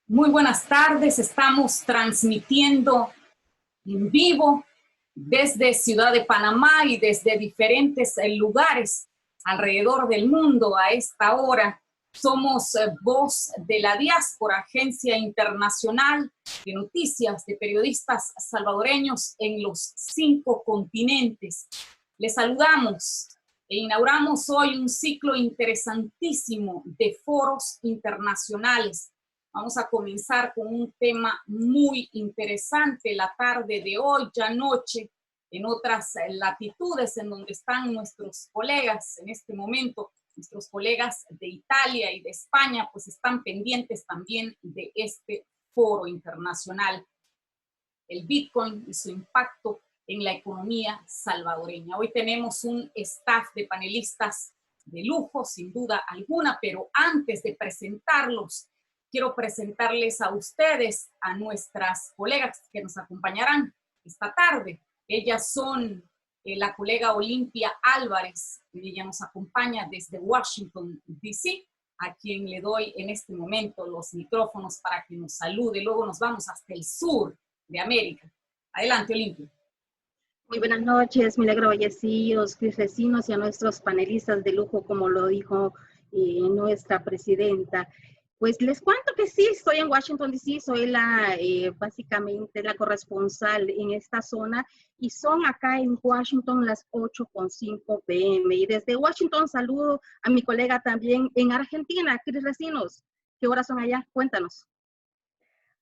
Muy buenas tardes, estamos transmitiendo en vivo desde Ciudad de Panamá y desde diferentes lugares alrededor del mundo a esta hora. Somos Voz de la Diáspora, agencia internacional de noticias de periodistas salvadoreños en los 5 continentes. Les saludamos e inauguramos hoy un ciclo interesantísimo de foros internacionales. Vamos a comenzar con un tema muy interesante la tarde de hoy, ya noche, en otras latitudes en donde están nuestros colegas en este momento, nuestros colegas de Italia y de España, pues están pendientes también de este foro internacional, el Bitcoin y su impacto en la economía salvadoreña. Hoy tenemos un staff de panelistas de lujo, sin duda alguna, pero antes de presentarlos, quiero presentarles a ustedes, a nuestras colegas que nos acompañarán esta tarde. Ellas son la colega Olimpia Álvarez, y ella nos acompaña desde Washington, D.C., a quien le doy en este momento los micrófonos para que nos salude. Luego nos vamos hasta el sur de América. Adelante, Olimpia. Muy buenas noches, Milagro Vallecidos, Cris Recinos y a nuestros panelistas de lujo, como lo dijo nuestra presidenta. Pues les cuento que sí, estoy en Washington, D.C., soy básicamente la corresponsal en esta zona y son acá en Washington las 8:05 p.m. Y desde Washington saludo a mi colega también en Argentina, Cris Recinos. ¿Qué horas son allá? Cuéntanos.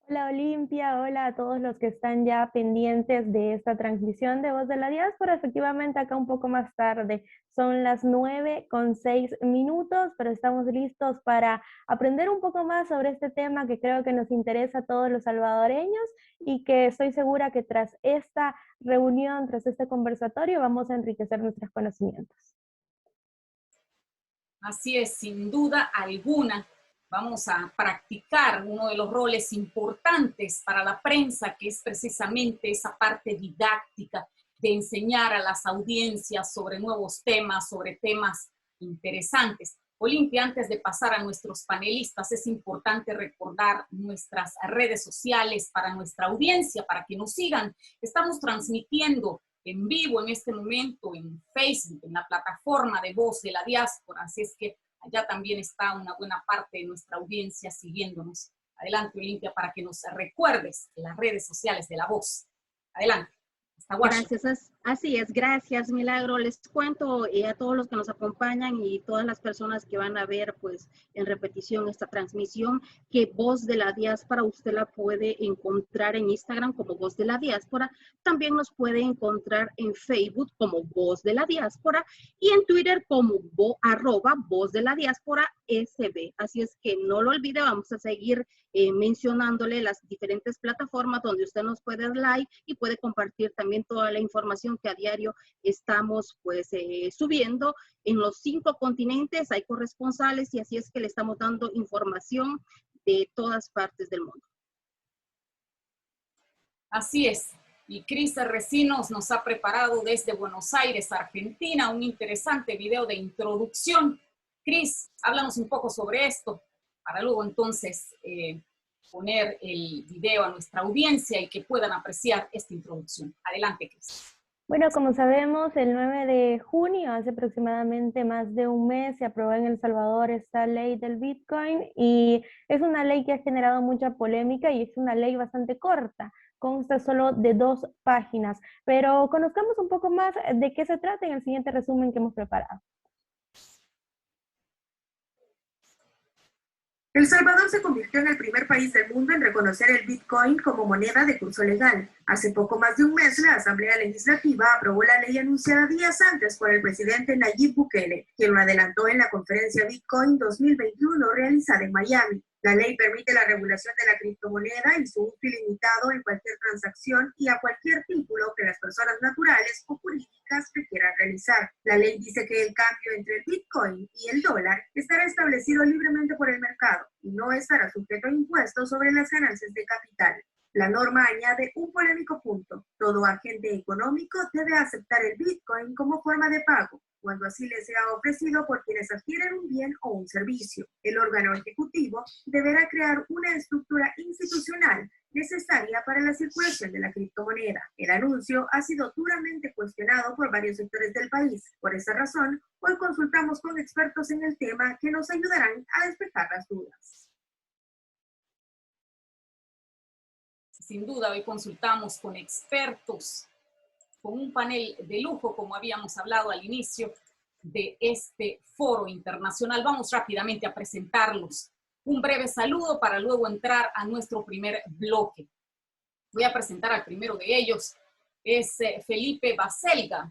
Hola Olimpia, hola a todos los que están ya pendientes de esta transmisión de Voz de la Diáspora. Efectivamente, acá un poco más tarde, son las 9:06, pero estamos listos para aprender un poco más sobre este tema que creo que nos interesa a todos los salvadoreños y que estoy segura que tras esta reunión, tras este conversatorio, vamos a enriquecer nuestros conocimientos. Así es, sin duda alguna. Vamos a practicar uno de los roles importantes para la prensa, que es precisamente esa parte didáctica de enseñar a las audiencias sobre nuevos temas, sobre temas interesantes. Olimpia, antes de pasar a nuestros panelistas, es importante recordar nuestras redes sociales para nuestra audiencia, para que nos sigan. Estamos transmitiendo en vivo en este momento en Facebook, en la plataforma de Voz de la Diáspora, así es que allá también está una buena parte de nuestra audiencia siguiéndonos. Adelante, Olimpia, para que nos recuerdes las redes sociales de La Voz. Adelante. Gracias, así es, gracias Milagro. Les cuento a todos los que nos acompañan y todas las personas que van a ver pues en repetición esta transmisión, que Voz de la Diáspora usted la puede encontrar en Instagram como Voz de la Diáspora, también nos puede encontrar en Facebook como Voz de la Diáspora y en Twitter como @Voz de la Diáspora SB. Así es que no lo olvide, vamos a seguir mencionándole las diferentes plataformas donde usted nos puede dar like y puede compartir también toda la información que a diario estamos pues subiendo en los 5 continentes. Hay corresponsales y así es que le estamos dando información de todas partes del mundo. Así es. Y Cris Recinos nos ha preparado desde Buenos Aires, Argentina, un interesante video de introducción. Cris, háblanos un poco sobre esto, para luego entonces poner el video a nuestra audiencia y que puedan apreciar esta introducción. Adelante, Cris. Bueno, como sabemos, el 9 de junio, hace aproximadamente más de un mes, se aprobó en El Salvador esta ley del Bitcoin y es una ley que ha generado mucha polémica y es una ley bastante corta, consta solo de 2 páginas, pero conozcamos un poco más de qué se trata en el siguiente resumen que hemos preparado. El Salvador se convirtió en el primer país del mundo en reconocer el Bitcoin como moneda de curso legal. Hace poco más de un mes, la Asamblea Legislativa aprobó la ley anunciada días antes por el presidente Nayib Bukele, quien lo adelantó en la conferencia Bitcoin 2021 realizada en Miami. La ley permite la regulación de la criptomoneda y su uso ilimitado en cualquier transacción y a cualquier título que las personas naturales o jurídicas requieran realizar. La ley dice que el cambio entre el Bitcoin y el dólar estará establecido libremente por el mercado y no estará sujeto a impuestos sobre las ganancias de capital. La norma añade un polémico punto: todo agente económico debe aceptar el Bitcoin como forma de pago, cuando así les sea ofrecido por quienes adquieren un bien o un servicio. El órgano ejecutivo deberá crear una estructura institucional necesaria para la circulación de la criptomoneda. El anuncio ha sido duramente cuestionado por varios sectores del país. Por esa razón, hoy consultamos con expertos en el tema que nos ayudarán a despejar las dudas. Sin duda, hoy consultamos con expertos, con un panel de lujo, como habíamos hablado al inicio de este foro internacional. Vamos rápidamente a presentarlos. Un breve saludo para luego entrar a nuestro primer bloque. Voy a presentar al primero de ellos. Es Felipe Baselga.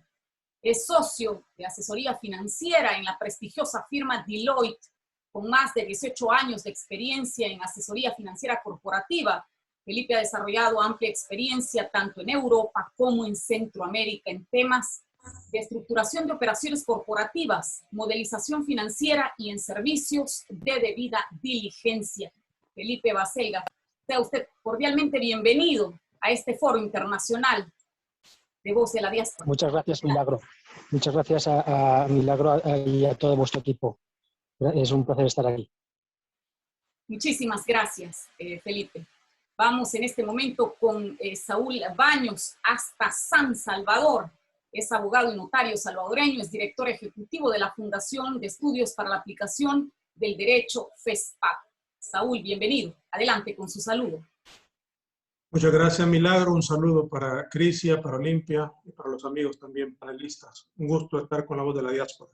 Es socio de asesoría financiera en la prestigiosa firma Deloitte, con más de 18 años de experiencia en asesoría financiera corporativa. Felipe ha desarrollado amplia experiencia tanto en Europa como en Centroamérica en temas de estructuración de operaciones corporativas, modelización financiera y en servicios de debida diligencia. Felipe Baselga, sea usted cordialmente bienvenido a este foro internacional de Voz de la Diáspora. Muchas gracias, Milagro. Muchas gracias a Milagro y a todo vuestro equipo. Es un placer estar aquí. Muchísimas gracias, Felipe. Vamos en este momento con Saúl Baños hasta San Salvador. Es abogado y notario salvadoreño, es director ejecutivo de la Fundación de Estudios para la Aplicación del Derecho FESPAD. Saúl, bienvenido. Adelante con su saludo. Muchas gracias, Milagro. Un saludo para Crisia, para Olimpia y para los amigos también panelistas. Un gusto estar con la Voz de la Diáspora.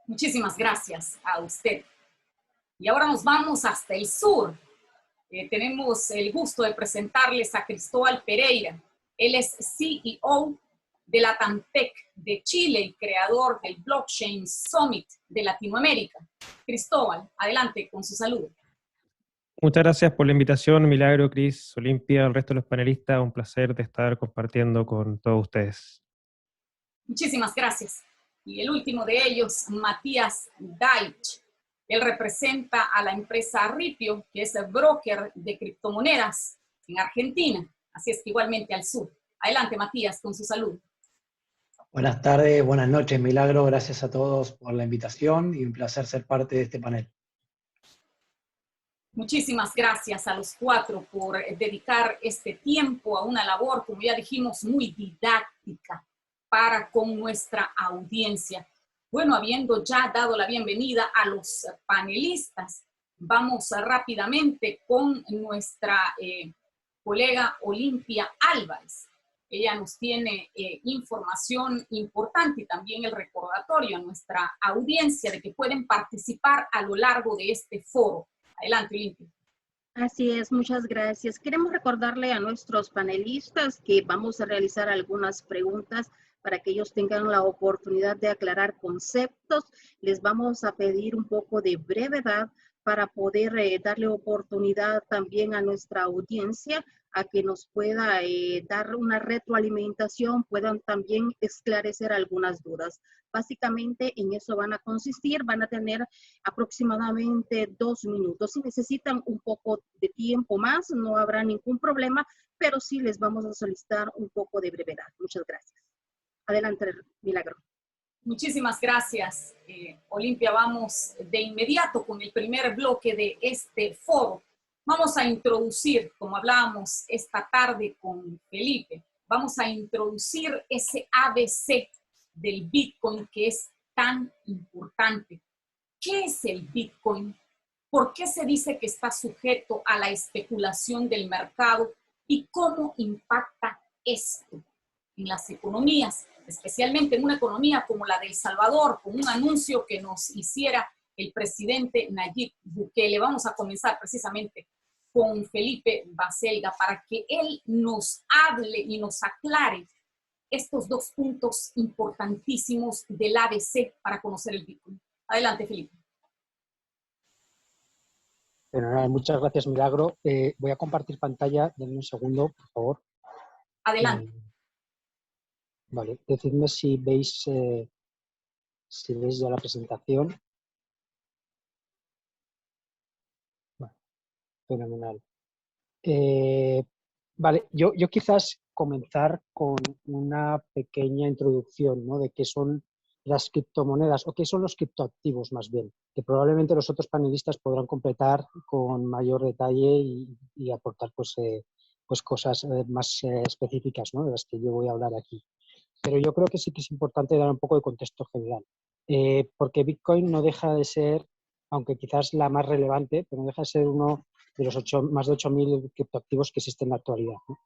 Muchísimas gracias a usted. Y ahora nos vamos hasta el sur. Tenemos el gusto de presentarles a Cristóbal Pereira. Él es CEO de la Tantec de Chile y creador del Blockchain Summit de Latinoamérica. Cristóbal, adelante con su saludo. Muchas gracias por la invitación, Milagro, Cris, Olimpia, el resto de los panelistas. Un placer de estar compartiendo con todos ustedes. Muchísimas gracias. Y el último de ellos, Matías Deitch. Él representa a la empresa Ripio, que es el broker de criptomonedas en Argentina, así es que igualmente al sur. Adelante, Matías, con su saludo. Buenas tardes, buenas noches, Milagro. Gracias a todos por la invitación y un placer ser parte de este panel. Muchísimas gracias a los cuatro por dedicar este tiempo a una labor, como ya dijimos, muy didáctica para con nuestra audiencia. Bueno, habiendo ya dado la bienvenida a los panelistas, vamos rápidamente con nuestra colega Olimpia Álvarez. Ella nos tiene información importante y también el recordatorio a nuestra audiencia de que pueden participar a lo largo de este foro. Adelante, Olimpia. Así es, muchas gracias. Queremos recordarle a nuestros panelistas que vamos a realizar algunas preguntas para que ellos tengan la oportunidad de aclarar conceptos. Les vamos a pedir un poco de brevedad para poder darle oportunidad también a nuestra audiencia a que nos pueda dar una retroalimentación, puedan también esclarecer algunas dudas. Básicamente en eso van a consistir, van a tener aproximadamente 2 minutos. Si necesitan un poco de tiempo más, no habrá ningún problema, pero sí les vamos a solicitar un poco de brevedad. Muchas gracias. Adelante, Milagro. Muchísimas gracias, Olimpia. Vamos de inmediato con el primer bloque de este foro. Vamos a introducir, como hablábamos esta tarde con Felipe, vamos a introducir ese ABC del Bitcoin que es tan importante. ¿Qué es el Bitcoin? ¿Por qué se dice que está sujeto a la especulación del mercado? ¿Y cómo impacta esto en las economías? Especialmente en una economía como la de El Salvador, con un anuncio que nos hiciera el presidente Nayib Bukele. Vamos a comenzar precisamente con Felipe Baselga para que él nos hable y nos aclare estos dos puntos importantísimos del ABC para conocer el Bitcoin. Adelante, Felipe. Bueno, muchas gracias, Milagro. Voy a compartir pantalla. Denme un segundo, por favor. Adelante. Vale, decidme si veis ya la presentación. Vale, fenomenal. Vale, yo quizás comenzar con una pequeña introducción, ¿no?, de qué son las criptomonedas o qué son los criptoactivos más bien, que probablemente los otros panelistas podrán completar con mayor detalle y aportar pues cosas más específicas, ¿no?, de las que yo voy a hablar aquí. Pero yo creo que sí que es importante dar un poco de contexto general, porque Bitcoin no deja de ser, aunque quizás la más relevante, pero no deja de ser uno de los más de 8.000 criptoactivos que existen en la actualidad, ¿no?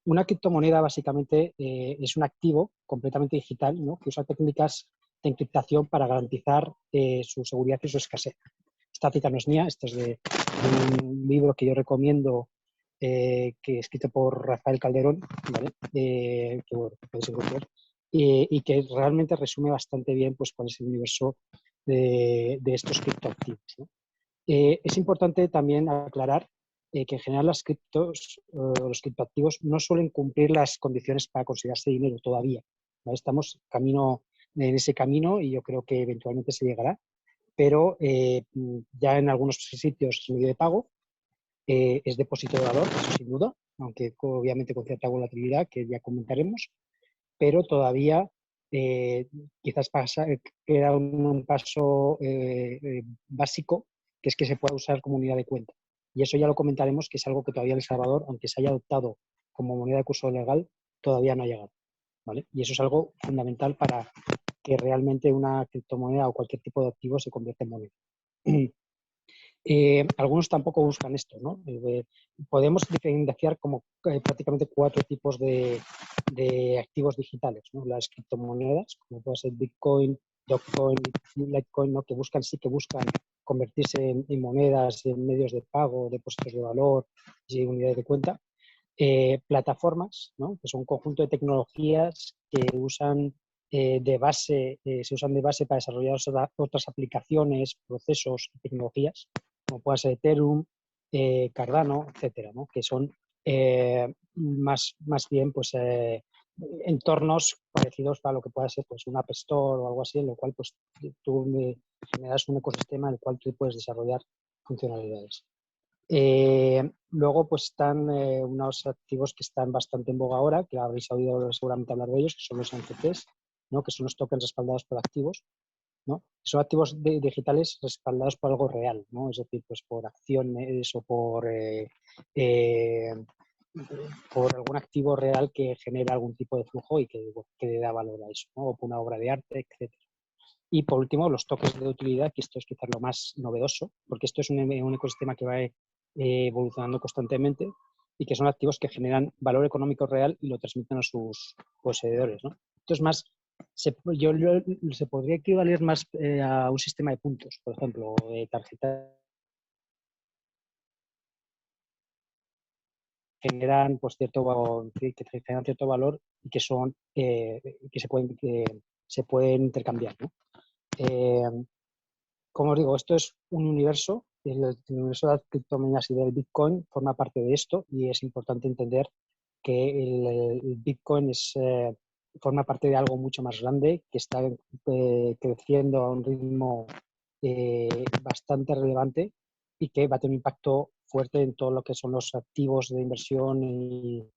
Una criptomoneda básicamente es un activo completamente digital, ¿no?, que usa técnicas de encriptación para garantizar su seguridad y su escasez. Esta cita no es mía, esta es de un libro que yo recomiendo, que escrito por Rafael Calderón, ¿vale? Que bueno, podéis encontrar, y que realmente resume bastante bien pues cuál es el universo de estos criptoactivos, ¿no? Es importante también aclarar que en general los criptoactivos no suelen cumplir las condiciones para considerarse dinero todavía, ¿vale? Estamos en ese camino y yo creo que eventualmente se llegará, pero ya en algunos sitios es medio de pago, es depósito de valor, eso sin duda, aunque obviamente con cierta volatilidad que ya comentaremos, pero todavía quizás queda un paso básico, que es que se pueda usar como unidad de cuenta. Y eso ya lo comentaremos, que es algo que todavía El Salvador, aunque se haya adoptado como moneda de curso legal, todavía no ha llegado, ¿vale? Y eso es algo fundamental para que realmente una criptomoneda o cualquier tipo de activo se convierta en moneda. Algunos tampoco buscan esto, ¿no? Podemos diferenciar como prácticamente 4 tipos de activos digitales, ¿no? Las criptomonedas, como puede ser Bitcoin, Dogecoin, Litecoin, ¿no?, que buscan convertirse en monedas, en medios de pago, depósitos de valor y unidades de cuenta. Plataformas, ¿no?, que son un conjunto de tecnologías que se usan de base para desarrollar otras aplicaciones, procesos y tecnologías, como puede ser Ethereum, Cardano, etcétera, ¿no?, que son más bien pues entornos parecidos a lo que pueda ser pues un App Store o algo así, en lo cual pues tú generas un ecosistema en el cual tú puedes desarrollar funcionalidades. Luego pues están unos activos que están bastante en boga ahora, que habréis oído seguramente hablar de ellos, que son los NFTs, ¿no?, que son los tokens respaldados por activos, ¿no? Son activos digitales respaldados por algo real, ¿no? Es decir, pues por acciones o por algún activo real que genera algún tipo de flujo y que le da valor a eso, ¿no?, o por una obra de arte, etc. Y por último, los tokens de utilidad, que esto es quizás lo más novedoso, porque esto es un ecosistema que va evolucionando constantemente y que son activos que generan valor económico real y lo transmiten a sus poseedores, ¿no? Esto es más, se podría equivaler más a un sistema de puntos, por ejemplo, tarjetas generan pues cierto valor, que generan cierto valor y que son que se pueden intercambiar, ¿no? Como os digo, esto es un universo, el universo de las criptomonedas y del Bitcoin forma parte de esto, y es importante entender que el Bitcoin forma parte de algo mucho más grande, que está creciendo a un ritmo bastante relevante y que va a tener un impacto fuerte en todo lo que son los activos de inversión y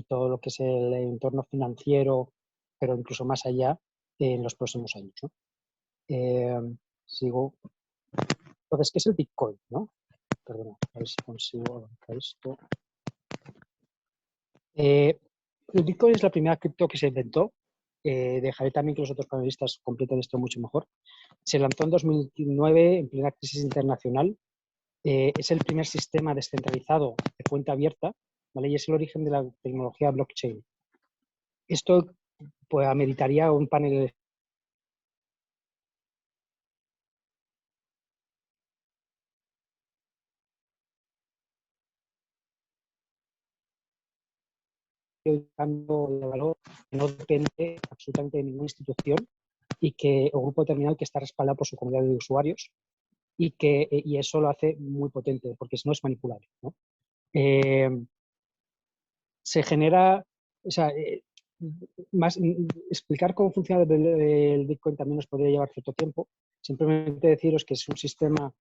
todo lo que es el entorno financiero, pero incluso más allá en los próximos años, ¿no? Sigo. Entonces, ¿qué es el Bitcoin, no? perdona, a ver si consigo avanzar esto. El Bitcoin es la primera cripto que se inventó. Dejaré también que los otros panelistas completen esto mucho mejor. Se lanzó en 2009 en plena crisis internacional. Es el primer sistema descentralizado de fuente abierta, ¿vale? Y es el origen de la tecnología blockchain. Esto pues, ameritaría un panel de cambio de valor que no depende absolutamente de ninguna institución o grupo terminal que está respaldado por su comunidad de usuarios y eso lo hace muy potente porque no es manipulable, ¿no? Se genera, o sea, explicar cómo funciona el Bitcoin también nos podría llevar cierto tiempo. Simplemente deciros que es un sistema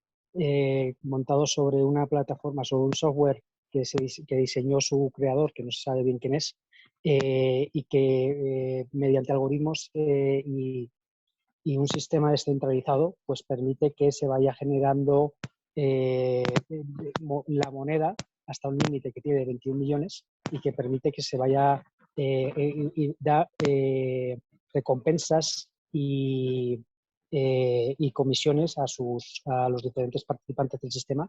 montado sobre una plataforma, sobre un software que diseñó su creador, que no se sabe bien quién es, y que mediante algoritmos y un sistema descentralizado pues permite que se vaya generando la moneda hasta un límite que tiene 21 millones y que permite que se vaya y da recompensas y comisiones a los diferentes participantes del sistema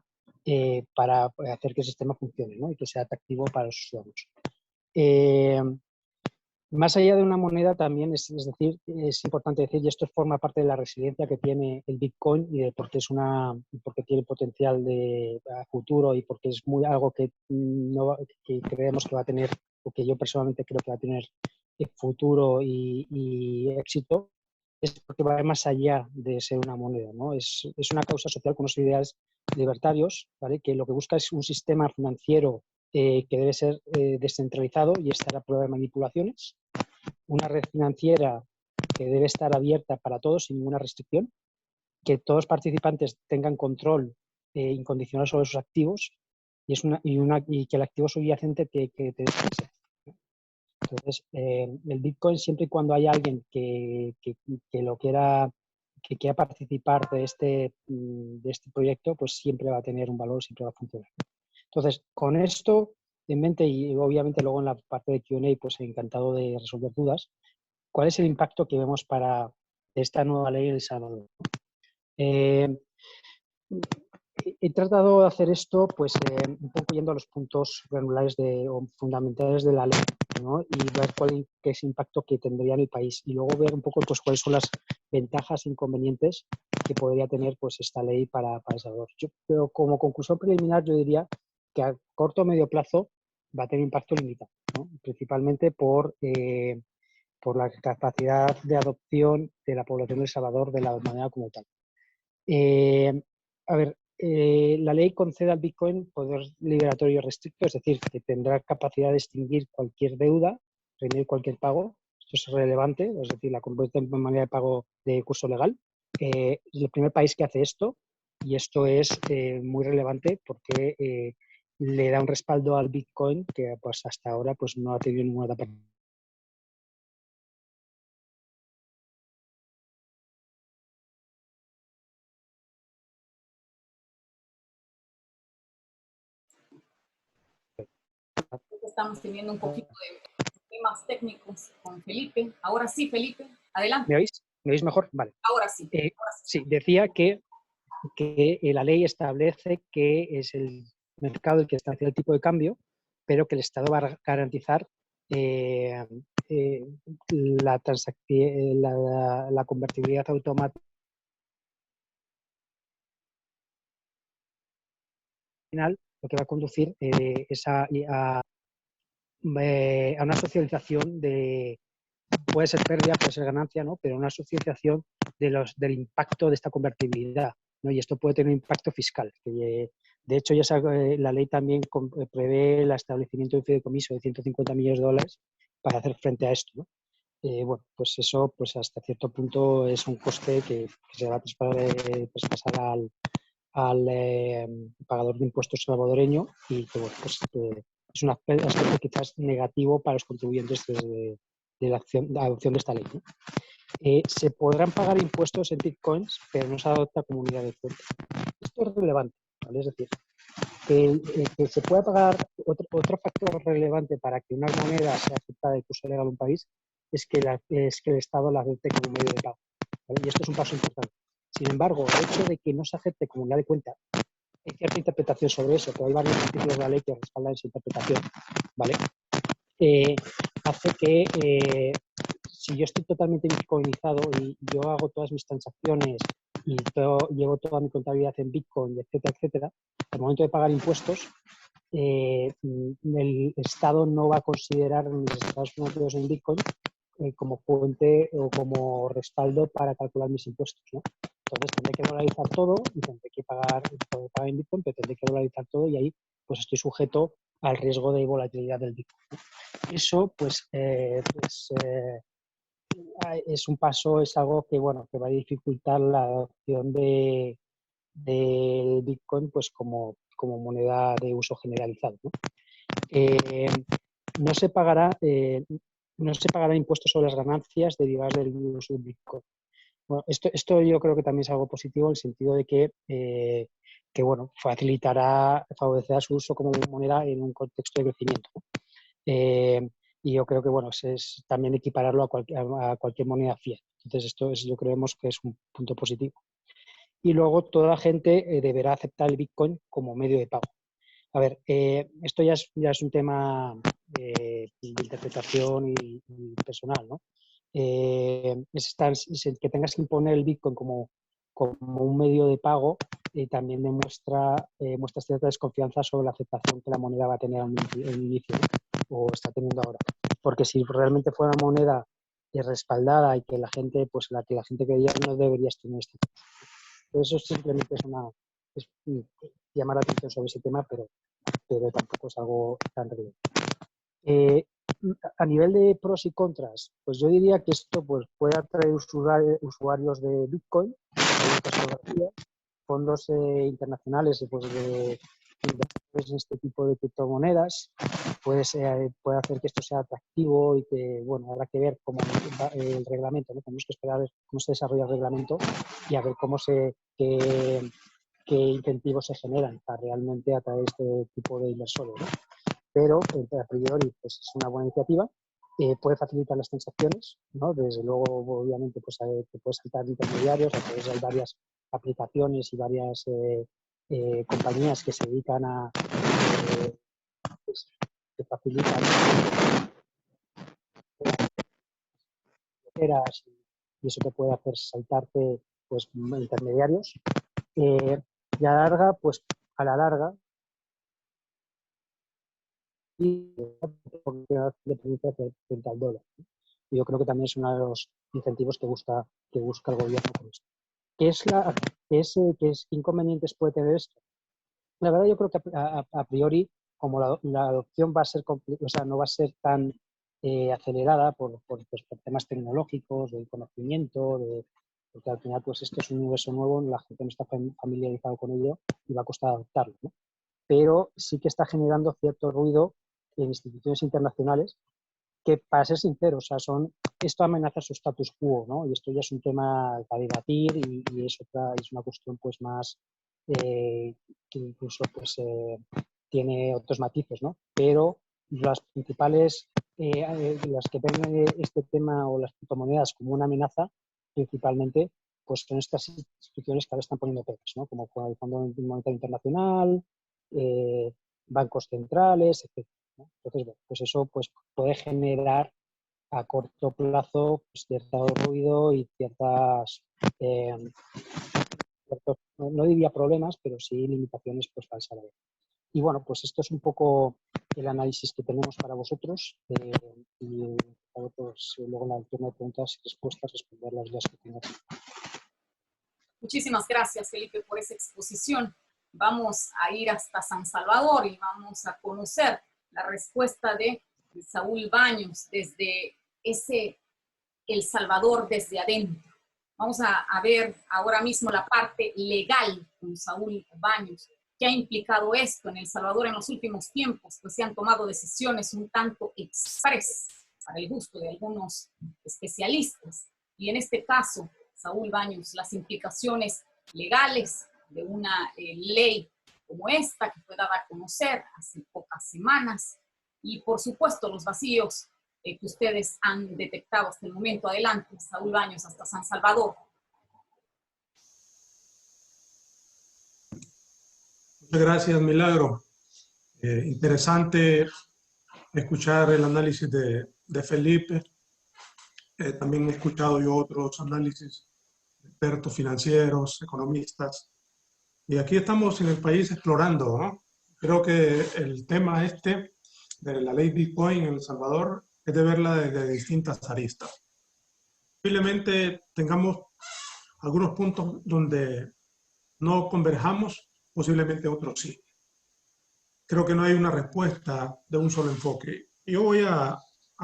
para hacer que el sistema funcione, ¿no? Y que sea atractivo para los usuarios. Más allá de una moneda también es decir, es importante decir, y esto forma parte de la resiliencia que tiene el Bitcoin y de porque tiene potencial de futuro y porque es algo que creemos que va a tener, o que yo personalmente creo que va a tener futuro y éxito, es porque va más allá de ser una moneda, ¿no? Es una causa social con unos ideales libertarios, ¿vale? Que lo que busca es un sistema financiero que debe ser descentralizado y estar a prueba de manipulaciones, una red financiera que debe estar abierta para todos sin ninguna restricción, que todos los participantes tengan control incondicional sobre sus activos y que el activo subyacente que te descanse. Entonces, el Bitcoin, siempre y cuando haya alguien que quiera participar de este proyecto, pues siempre va a tener un valor, siempre va a funcionar. Entonces, con esto en mente y obviamente luego en la parte de Q&A, pues encantado de resolver dudas, ¿cuál es el impacto que vemos para esta nueva ley en El Salvador? He tratado de hacer esto pues un poco yendo a los puntos granulares o fundamentales de la ley, ¿no? Y ver qué es el impacto que tendría en el país y luego ver un poco pues cuáles son las ventajas e inconvenientes que podría tener pues esta ley para El Salvador. Pero como conclusión preliminar yo diría que a corto o medio plazo va a tener impacto limitado, ¿no? Principalmente por la capacidad de adopción de la población de El Salvador de la manera como tal. A ver, la ley concede al Bitcoin poder liberatorio restricto, es decir, que tendrá capacidad de extinguir cualquier deuda, rendir cualquier pago. Esto es relevante, es decir, la convierte en manera de pago de curso legal. Es el primer país que hace esto y esto es muy relevante porque le da un respaldo al Bitcoin que pues, hasta ahora pues, no ha tenido ninguna otra parte. Estamos teniendo un poquito de temas técnicos con Felipe. Ahora sí, Felipe, adelante. ¿Me oís? ¿Me oís mejor? Vale. Ahora sí. Sí, decía que la ley establece que es el mercado el que establece el tipo de cambio, pero que el Estado va a garantizar la convertibilidad automática final, lo que va a conducir a una socialización puede ser pérdida, puede ser ganancia, ¿no? Pero una socialización del impacto de esta convertibilidad, ¿no? Y esto puede tener un impacto fiscal. De hecho, la ley también prevé el establecimiento de un fideicomiso de 150 millones de dólares para hacer frente a esto, ¿no? Bueno, pues eso pues hasta cierto punto es un coste que se va a traspasar al pagador de impuestos salvadoreño y que bueno, pues, es un aspecto quizás negativo para los contribuyentes de la adopción de esta ley, ¿no? Se podrán pagar impuestos en bitcoins, pero no se adopta como unidad de cuenta. Esto es relevante ¿vale? Es decir, que se pueda pagar, otro factor relevante para que una moneda sea aceptada de curso legal en un país es que el Estado la acepte como medio de pago, ¿vale? Y esto es un paso importante. Sin embargo, el hecho de que no se acepte como unidad de cuenta, hay cierta interpretación sobre eso, pero hay varios artículos de la ley que respaldan esa interpretación, ¿vale? Hace que si yo estoy totalmente bitcoinizado y yo hago todas mis transacciones y llevo toda mi contabilidad en Bitcoin, etcétera, etcétera, al momento de pagar impuestos, el Estado no va a considerar mis estados financieros en Bitcoin como fuente o como respaldo para calcular mis impuestos, ¿no? Entonces tendré que dolarizar todo y tendré que pagar en Bitcoin, pero tendré que dolarizar todo y ahí pues estoy sujeto al riesgo de volatilidad del Bitcoin. Eso pues es un paso, es algo que bueno que va a dificultar la adopción del Bitcoin pues como moneda de uso generalizado, ¿no? No se pagará impuestos sobre las ganancias derivadas del uso del Bitcoin. Bueno, esto yo creo que también es algo positivo en el sentido de que bueno, favorecerá su uso como moneda en un contexto de crecimiento, ¿no? Y yo creo que bueno, es también equipararlo a cualquier moneda fiat. Entonces yo creemos que es un punto positivo. Y luego toda la gente deberá aceptar el Bitcoin como medio de pago. A ver, esto ya es un tema de interpretación y personal, ¿no? Que tengas que imponer el Bitcoin como un medio de pago también muestra cierta desconfianza sobre la aceptación que la moneda va a tener en el inicio, ¿no? O está teniendo ahora. Porque si realmente fuera una moneda respaldada y que la gente quería, no deberías tener este tema. Eso simplemente es llamar la atención sobre ese tema, pero tampoco es algo tan relevante. A nivel de pros y contras, pues yo diría que esto pues, puede atraer usuarios de Bitcoin, fondos internacionales pues, de inversiones en este tipo de criptomonedas. Puede hacer que esto sea atractivo y que, bueno, habrá que ver cómo el reglamento, ¿no? Tenemos que esperar a ver cómo se desarrolla el reglamento y a ver qué incentivos se generan para realmente atraer este tipo de inversores, ¿no? Pero a priori pues, es una buena iniciativa. Puede facilitar las transacciones, ¿no? Desde luego, obviamente, pues te puedes saltar intermediarios, a través de varias aplicaciones y varias compañías que se dedican a pues, que facilitan y eso te puede hacer saltarte pues intermediarios. Y a la larga y dependencia frente al dólar, ¿no? Y yo creo que también es uno de los incentivos que busca el gobierno con esto. ¿Qué inconvenientes puede tener esto? La verdad yo creo que a priori, como la adopción va a ser, o sea, no va a ser tan acelerada por temas tecnológicos, del conocimiento, porque al final pues esto es un universo nuevo, la gente no está familiarizada con ello y va a costar adoptarlo, ¿no? Pero sí que está generando cierto ruido en instituciones internacionales que, para ser sincero, o sea, esto amenaza su status quo, ¿no? Y esto ya es un tema para debatir y es una cuestión pues más que incluso pues tiene otros matices, ¿no? Pero las principales, las que ven este tema o las criptomonedas como una amenaza, principalmente, pues son estas instituciones que ahora están poniendo pegas, ¿no? Como el Fondo Monetario Internacional, bancos centrales, etc., ¿no? Entonces, bueno, pues eso pues, puede generar a corto plazo pues, cierto ruido y ciertos, no diría problemas, pero sí limitaciones pues, para el salario. Y bueno, pues esto es un poco el análisis que tenemos para vosotros y pues, luego en la turno de preguntas y respuestas responder las dudas que tengáis. Muchísimas gracias, Felipe, por esa exposición. Vamos a ir hasta San Salvador y vamos a conocer la respuesta de Saúl Baños desde El Salvador desde adentro. Vamos a ver ahora mismo la parte legal con Saúl Baños. ¿Qué ha implicado esto en El Salvador en los últimos tiempos? Pues se han tomado decisiones un tanto express para el gusto de algunos especialistas. Y en este caso, Saúl Baños, las implicaciones legales de una ley como esta que fue dada a conocer hace pocas semanas, y por supuesto los vacíos que ustedes han detectado hasta el momento. Adelante, Saúl Baños, hasta San Salvador. Muchas gracias, Milagro. Interesante escuchar el análisis de Felipe. También he escuchado yo otros análisis de expertos financieros, economistas. Y aquí estamos en el país explorando, ¿no? Creo que el tema de la ley Bitcoin en El Salvador es de verla desde distintas aristas. Posiblemente tengamos algunos puntos donde no converjamos, posiblemente otros sí. Creo que no hay una respuesta de un solo enfoque. Yo voy a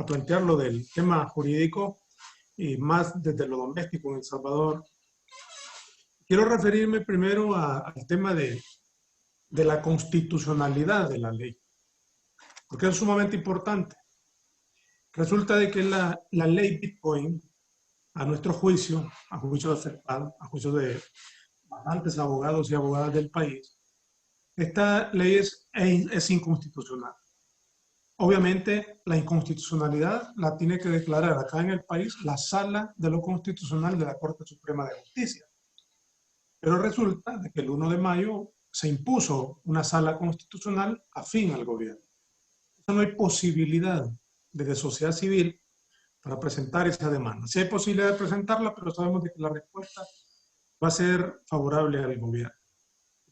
plantearlo del tema jurídico y más desde lo doméstico en El Salvador. Quiero referirme primero al tema de la constitucionalidad de la ley, porque es sumamente importante. Resulta de que la ley Bitcoin, a nuestro juicio, a juicio de FEDPAD, a juicio de bastantes abogados y abogadas del país, esta ley es inconstitucional. Obviamente, la inconstitucionalidad la tiene que declarar acá en el país la Sala de lo Constitucional de la Corte Suprema de Justicia. Pero resulta de que el 1 de mayo se impuso una sala constitucional afín al gobierno. Entonces no hay posibilidad de sociedad civil para presentar esa demanda. Sí hay posibilidad de presentarla, pero sabemos de que la respuesta va a ser favorable al gobierno.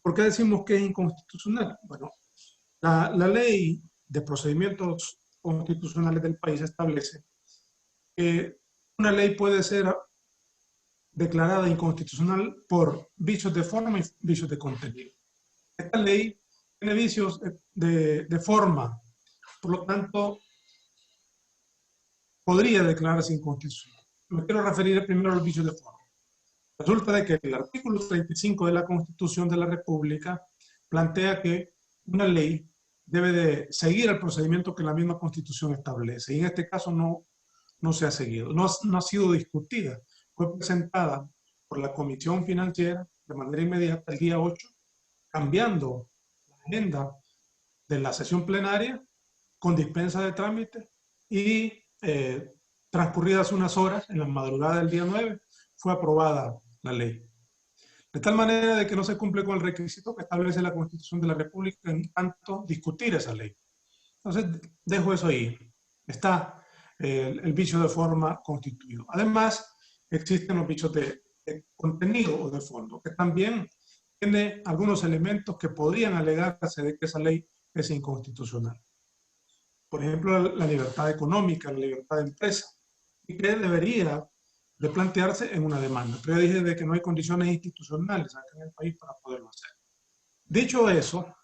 ¿Por qué decimos que es inconstitucional? Bueno, la ley de procedimientos constitucionales del país establece que una ley puede ser declarada inconstitucional por vicios de forma y vicios de contenido. Esta ley tiene vicios de forma, por lo tanto, podría declararse inconstitucional. Me quiero referir primero a los vicios de forma. Resulta de que el artículo 35 de la Constitución de la República plantea que una ley debe de seguir el procedimiento que la misma Constitución establece. Y en este caso no se ha seguido, no ha sido discutida. Fue presentada por la Comisión Financiera de manera inmediata el día 8, cambiando la agenda de la sesión plenaria con dispensa de trámite y transcurridas unas horas, en la madrugada del día 9, fue aprobada la ley. De tal manera de que no se cumple con el requisito que establece la Constitución de la República en tanto discutir esa ley. Entonces, dejo eso ahí. Está el vicio de forma constituido. Además, existen los vicios de contenido o de fondo, que también tiene algunos elementos que podrían alegarse de que esa ley es inconstitucional. Por ejemplo, la libertad económica, la libertad de empresa, y que debería de plantearse en una demanda. Pero ya dije de que no hay condiciones institucionales acá en el país para poderlo hacer. Dicho eso,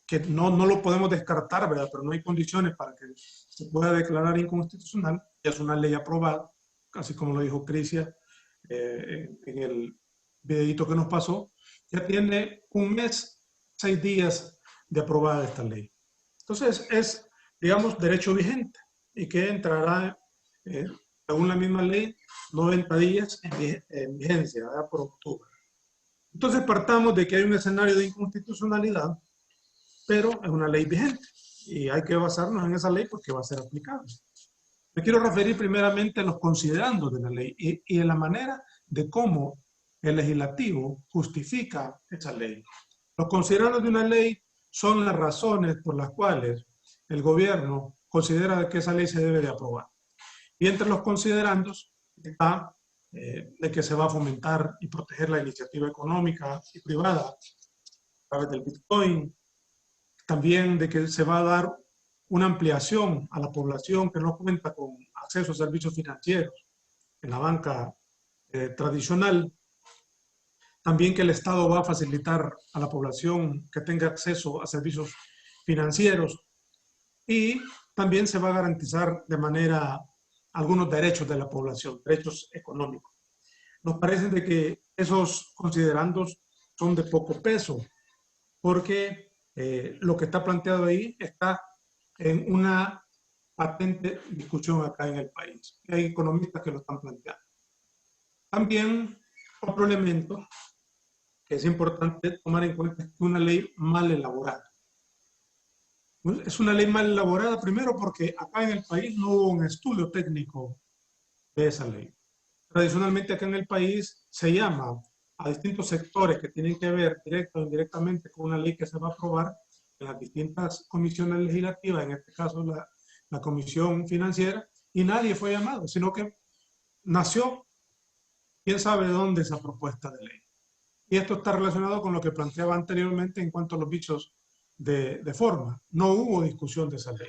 que no lo podemos descartar, ¿verdad? Pero no hay condiciones para que se pueda declarar inconstitucional. Ya es una ley aprobada, así como lo dijo Crisia en el videito que nos pasó. Ya tiene 1 mes, 6 días de aprobada esta ley. Entonces es, digamos, derecho vigente y que entrará, según la misma ley, 90 días en vigencia, ¿verdad? Por octubre. Entonces partamos de que hay un escenario de inconstitucionalidad, pero es una ley vigente y hay que basarnos en esa ley porque va a ser aplicable. Me quiero referir primeramente a los considerandos de la ley y en la manera de cómo el legislativo justifica esa ley. Los considerandos de una ley son las razones por las cuales el gobierno considera que esa ley se debe de aprobar. Y entre los considerandos está de que se va a fomentar y proteger la iniciativa económica y privada a través del Bitcoin, también de que se va a dar una ampliación a la población que no cuenta con acceso a servicios financieros en la banca tradicional. También que el Estado va a facilitar a la población que tenga acceso a servicios financieros y también se va a garantizar de manera algunos derechos de la población, derechos económicos. Nos parece de que esos considerandos son de poco peso porque lo que está planteado ahí está en una patente discusión acá en el país. Hay economistas que lo están planteando. También otro elemento que es importante tomar en cuenta es que una ley mal elaborada. Es una ley mal elaborada primero porque acá en el país no hubo un estudio técnico de esa ley. Tradicionalmente acá en el país se llama a distintos sectores que tienen que ver directa o indirectamente con una ley que se va a aprobar en las distintas comisiones legislativas, en este caso la Comisión Financiera, y nadie fue llamado, sino que nació, quién sabe de dónde, esa propuesta de ley. Y esto está relacionado con lo que planteaba anteriormente en cuanto a los vicios de forma. No hubo discusión de esa ley.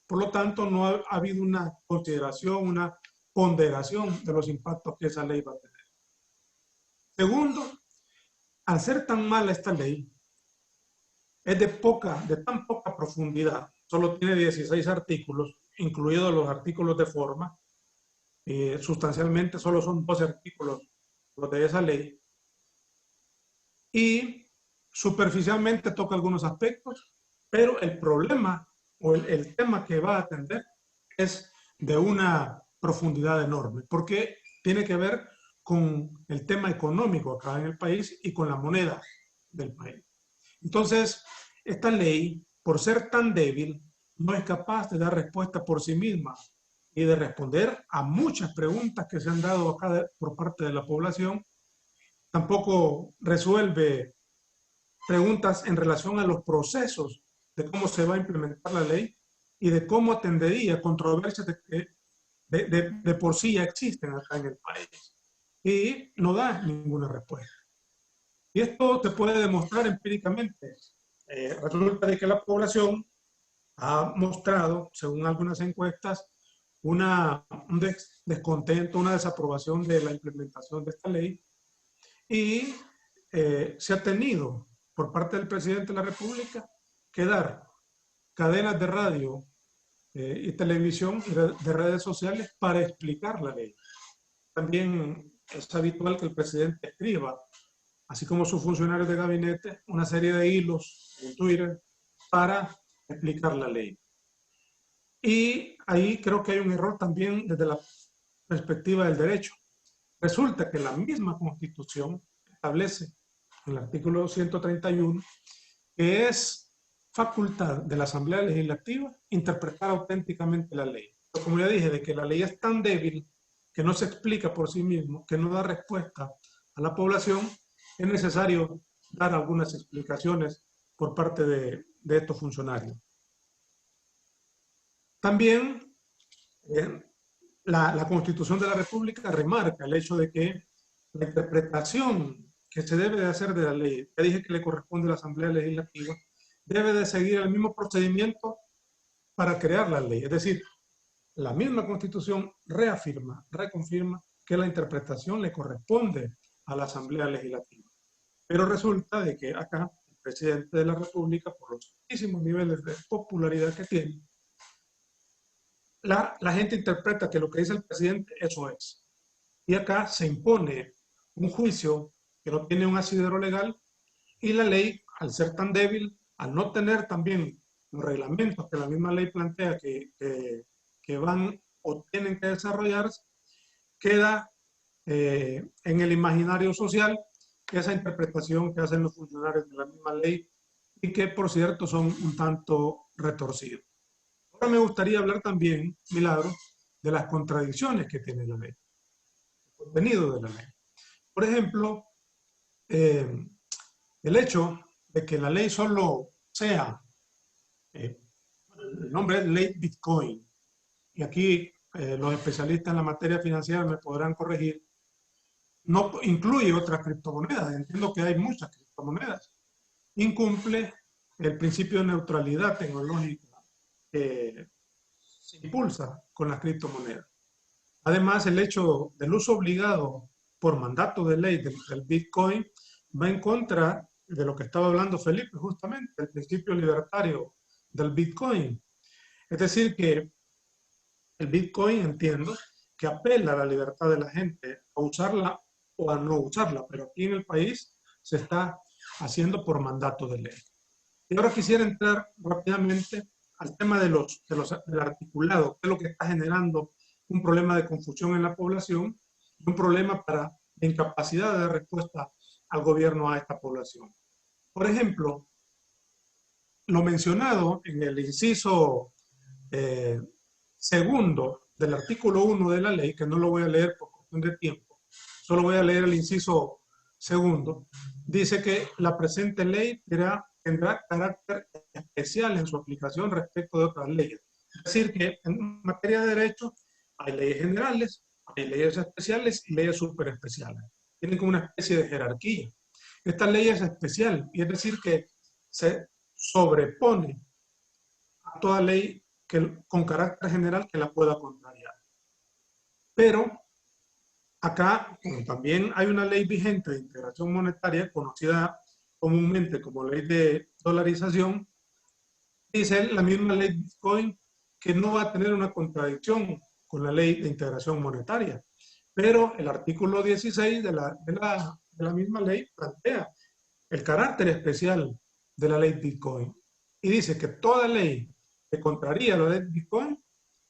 Por lo tanto, no ha habido una consideración, una ponderación de los impactos que esa ley va a tener. Segundo, al ser tan mala esta ley, es de tan poca profundidad, solo tiene 16 artículos, incluidos los artículos de forma, sustancialmente solo son 12 artículos los de esa ley, y superficialmente toca algunos aspectos, pero el problema o el tema que va a atender es de una profundidad enorme, porque tiene que ver con el tema económico acá en el país y con la moneda del país. Entonces, esta ley, por ser tan débil, no es capaz de dar respuesta por sí misma y de responder a muchas preguntas que se han dado acá por parte de la población. Tampoco resuelve preguntas en relación a los procesos de cómo se va a implementar la ley y de cómo atendería controversias de por sí ya existen acá en el país. Y no da ninguna respuesta. Y esto se puede demostrar empíricamente. Resulta de que la población ha mostrado, según algunas encuestas, un descontento, una desaprobación de la implementación de esta ley, y se ha tenido por parte del presidente de la República que dar cadenas de radio y televisión y de redes sociales para explicar la ley. También es habitual que el presidente escriba, así como sus funcionarios de gabinete, una serie de hilos en Twitter para explicar la ley. Y ahí creo que hay un error también desde la perspectiva del derecho. Resulta que la misma Constitución establece en el artículo 131 que es facultad de la Asamblea Legislativa interpretar auténticamente la ley. Pero como ya dije, de que la ley es tan débil que no se explica por sí mismo, que no da respuesta a la población, es necesario dar algunas explicaciones por parte de estos funcionarios. También la Constitución de la República remarca el hecho de que la interpretación que se debe de hacer de la ley, ya dije que le corresponde a la Asamblea Legislativa, debe de seguir el mismo procedimiento para crear la ley. Es decir, la misma Constitución reconfirma que la interpretación le corresponde a la Asamblea Legislativa. Pero resulta de que acá el presidente de la República, por los altísimos niveles de popularidad que tiene, la gente interpreta que lo que dice el presidente, eso es. Y acá se impone un juicio que no tiene un asidero legal, y la ley, al ser tan débil, al no tener también los reglamentos que la misma ley plantea que van o tienen que desarrollarse, queda en el imaginario social esa interpretación que hacen los funcionarios de la misma ley y que, por cierto, son un tanto retorcidos. Ahora me gustaría hablar también, Milagro, de las contradicciones que tiene la ley, el contenido de la ley. Por ejemplo, el hecho de que la ley solo sea, el nombre es ley Bitcoin, y aquí los especialistas en la materia financiera me podrán corregir, no incluye otras criptomonedas. Entiendo que hay muchas criptomonedas. Incumple el principio de neutralidad tecnológica que se impulsa con las criptomonedas. Además, el hecho del uso obligado por mandato de ley del Bitcoin va en contra de lo que estaba hablando Felipe, justamente, el principio libertario del Bitcoin. Es decir, que el Bitcoin, entiendo, que apela a la libertad de la gente a usarla o a no usarla, pero aquí en el país se está haciendo por mandato de ley. Y ahora quisiera entrar rápidamente al tema del articulado, que es lo que está generando un problema de confusión en la población, un problema para la incapacidad de dar respuesta al gobierno a esta población. Por ejemplo, lo mencionado en el inciso segundo del artículo 1 de la ley, que no lo voy a leer por cuestión de tiempo, solo voy a leer el inciso segundo, dice que la presente ley tendrá carácter especial en su aplicación respecto de otras leyes. Es decir, que en materia de derecho hay leyes generales, hay leyes especiales y leyes superespeciales. Tienen como una especie de jerarquía. Esta ley es especial, y es decir que se sobrepone a toda ley con carácter general que la pueda contrariar. Pero acá, como también hay una ley vigente de integración monetaria, conocida comúnmente como ley de dolarización, dice la misma ley Bitcoin que no va a tener una contradicción con la ley de integración monetaria. Pero el artículo 16 de la misma ley plantea el carácter especial de la ley Bitcoin y dice que toda ley que contraría la ley Bitcoin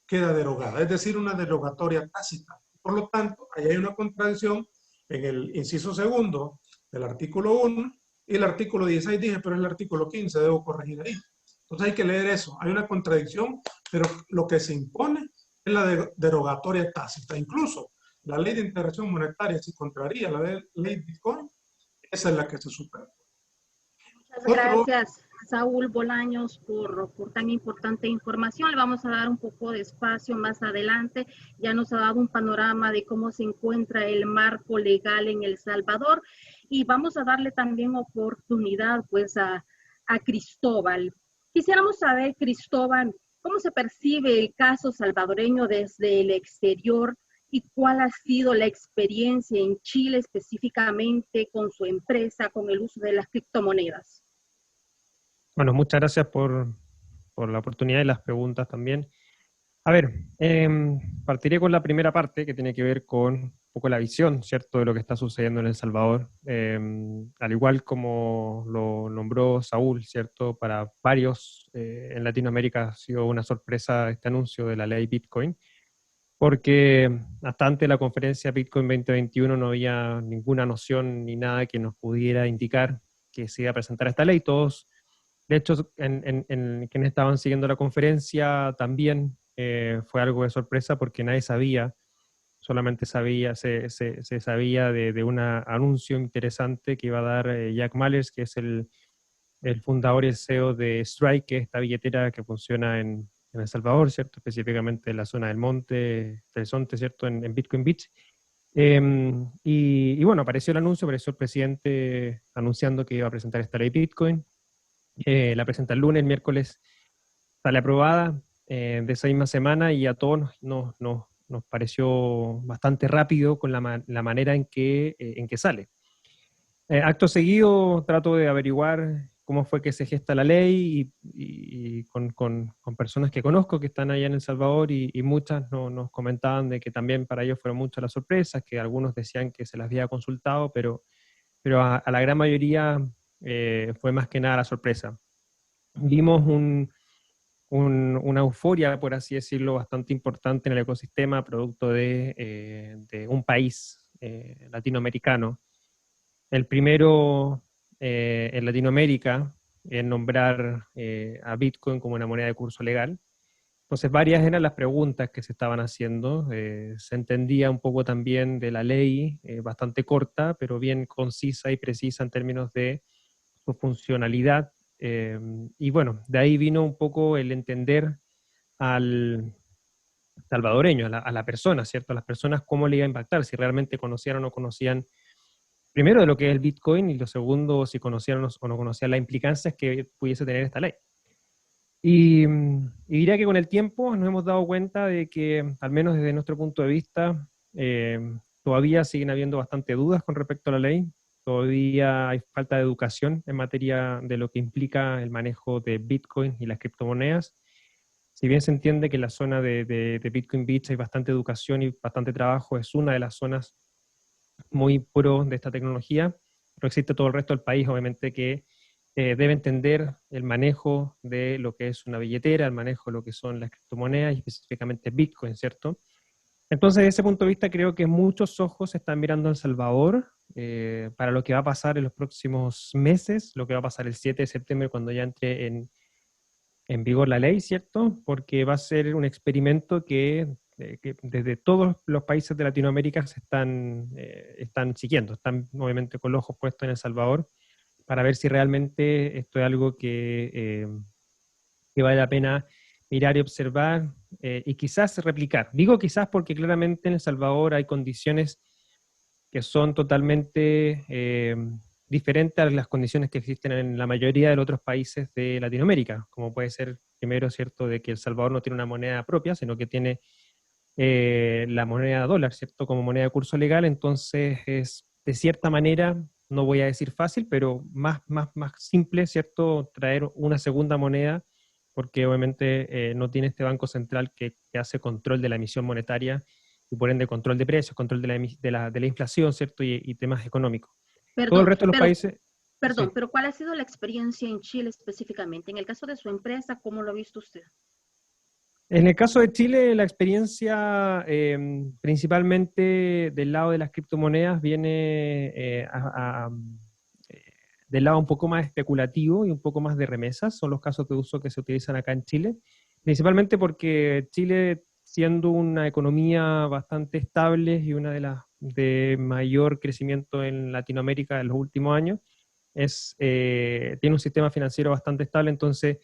queda derogada, es decir, una derogatoria tácita. Por lo tanto, ahí hay una contradicción en el inciso segundo del artículo 1 y el artículo 16 dije, pero es el artículo 15, debo corregir ahí. Entonces hay que leer eso. Hay una contradicción, pero lo que se impone es la derogatoria tácita. Incluso la ley de integración monetaria, si contraría la ley Bitcoin, esa es la que se supera. Muchas gracias, Saúl Bolaños, por tan importante información. Le vamos a dar un poco de espacio más adelante. Ya nos ha dado un panorama de cómo se encuentra el marco legal en El Salvador y vamos a darle también oportunidad pues a Cristóbal. Quisiéramos saber, Cristóbal, ¿cómo se percibe el caso salvadoreño desde el exterior y cuál ha sido la experiencia en Chile específicamente con su empresa, con el uso de las criptomonedas? Bueno, muchas gracias por la oportunidad y las preguntas también. A ver, partiré con la primera parte que tiene que ver con un poco la visión, ¿cierto?, de lo que está sucediendo en El Salvador. Al igual como lo nombró Saúl, ¿cierto?, para varios en Latinoamérica ha sido una sorpresa este anuncio de la ley Bitcoin, porque hasta antes de la conferencia Bitcoin 2021 no había ninguna noción ni nada que nos pudiera indicar que se iba a presentar esta ley. Todos, de hecho, en quienes estaban siguiendo la conferencia también fue algo de sorpresa porque nadie sabía, solamente se sabía de un anuncio interesante que iba a dar Jack Mallers, que es el fundador y el CEO de Strike, que es esta billetera que funciona en El Salvador, ¿cierto? Específicamente en la zona del Monte, del Sonte, ¿cierto? En Bitcoin Beach. Y bueno, apareció el anuncio, apareció el presidente anunciando que iba a presentar esta ley Bitcoin. La presenta el lunes, el miércoles sale aprobada de esa misma semana y a todos nos pareció bastante rápido con la manera en que sale. Acto seguido trato de averiguar cómo fue que se gesta la ley y con personas que conozco que están allá en El Salvador y muchas nos comentaban de que también para ellos fueron muchas las sorpresas, que algunos decían que se las había consultado, pero a la gran mayoría fue más que nada la sorpresa. Vimos una euforia, por así decirlo, bastante importante en el ecosistema, producto de un país latinoamericano. El primero en Latinoamérica en nombrar a Bitcoin como una moneda de curso legal. Entonces, varias eran las preguntas que se estaban haciendo. Se entendía un poco también de la ley, bastante corta, pero bien concisa y precisa en términos de su funcionalidad. Y bueno, de ahí vino un poco el entender al salvadoreño, a la persona, ¿cierto? A las personas cómo le iba a impactar, si realmente conocían o no conocían, primero de lo que es el Bitcoin, y lo segundo, si conocían o no conocían las implicancias que pudiese tener esta ley. Y diría que con el tiempo nos hemos dado cuenta de que, al menos desde nuestro punto de vista, todavía siguen habiendo bastante dudas con respecto a la ley. Todavía hay falta de educación en materia de lo que implica el manejo de Bitcoin y las criptomonedas. Si bien se entiende que en la zona de Bitcoin Beach hay bastante educación y bastante trabajo, es una de las zonas muy pro de esta tecnología, pero existe todo el resto del país, obviamente, que debe entender el manejo de lo que es una billetera, el manejo de lo que son las criptomonedas y específicamente Bitcoin, ¿cierto? Entonces, desde ese punto de vista, creo que muchos ojos están mirando a El Salvador para lo que va a pasar en los próximos meses, lo que va a pasar el 7 de septiembre cuando ya entre en vigor la ley, ¿cierto? Porque va a ser un experimento que desde todos los países de Latinoamérica se están siguiendo, están obviamente con los ojos puestos en El Salvador para ver si realmente esto es algo que vale la pena mirar y observar y quizás replicar. Digo quizás porque claramente en El Salvador hay condiciones que son totalmente diferentes a las condiciones que existen en la mayoría de los otros países de Latinoamérica, como puede ser, primero, cierto, de que El Salvador no tiene una moneda propia, sino que tiene la moneda dólar, ¿cierto?, como moneda de curso legal. Entonces es, de cierta manera, no voy a decir fácil, pero más simple, ¿cierto?, traer una segunda moneda, porque obviamente no tiene este Banco Central que hace control de la emisión monetaria y por ende control de precios, control de la inflación, ¿cierto?, y temas económicos. Todo el Perdón, resto de los países... perdón, Sí. pero ¿cuál ha sido la experiencia en Chile específicamente? En el caso de su empresa, ¿cómo lo ha visto usted? En el caso de Chile, la experiencia principalmente del lado de las criptomonedas viene del lado un poco más especulativo y un poco más de remesas, son los casos de uso que se utilizan acá en Chile, principalmente porque Chile, siendo una economía bastante estable y una de las de mayor crecimiento en Latinoamérica en los últimos años, tiene un sistema financiero bastante estable, entonces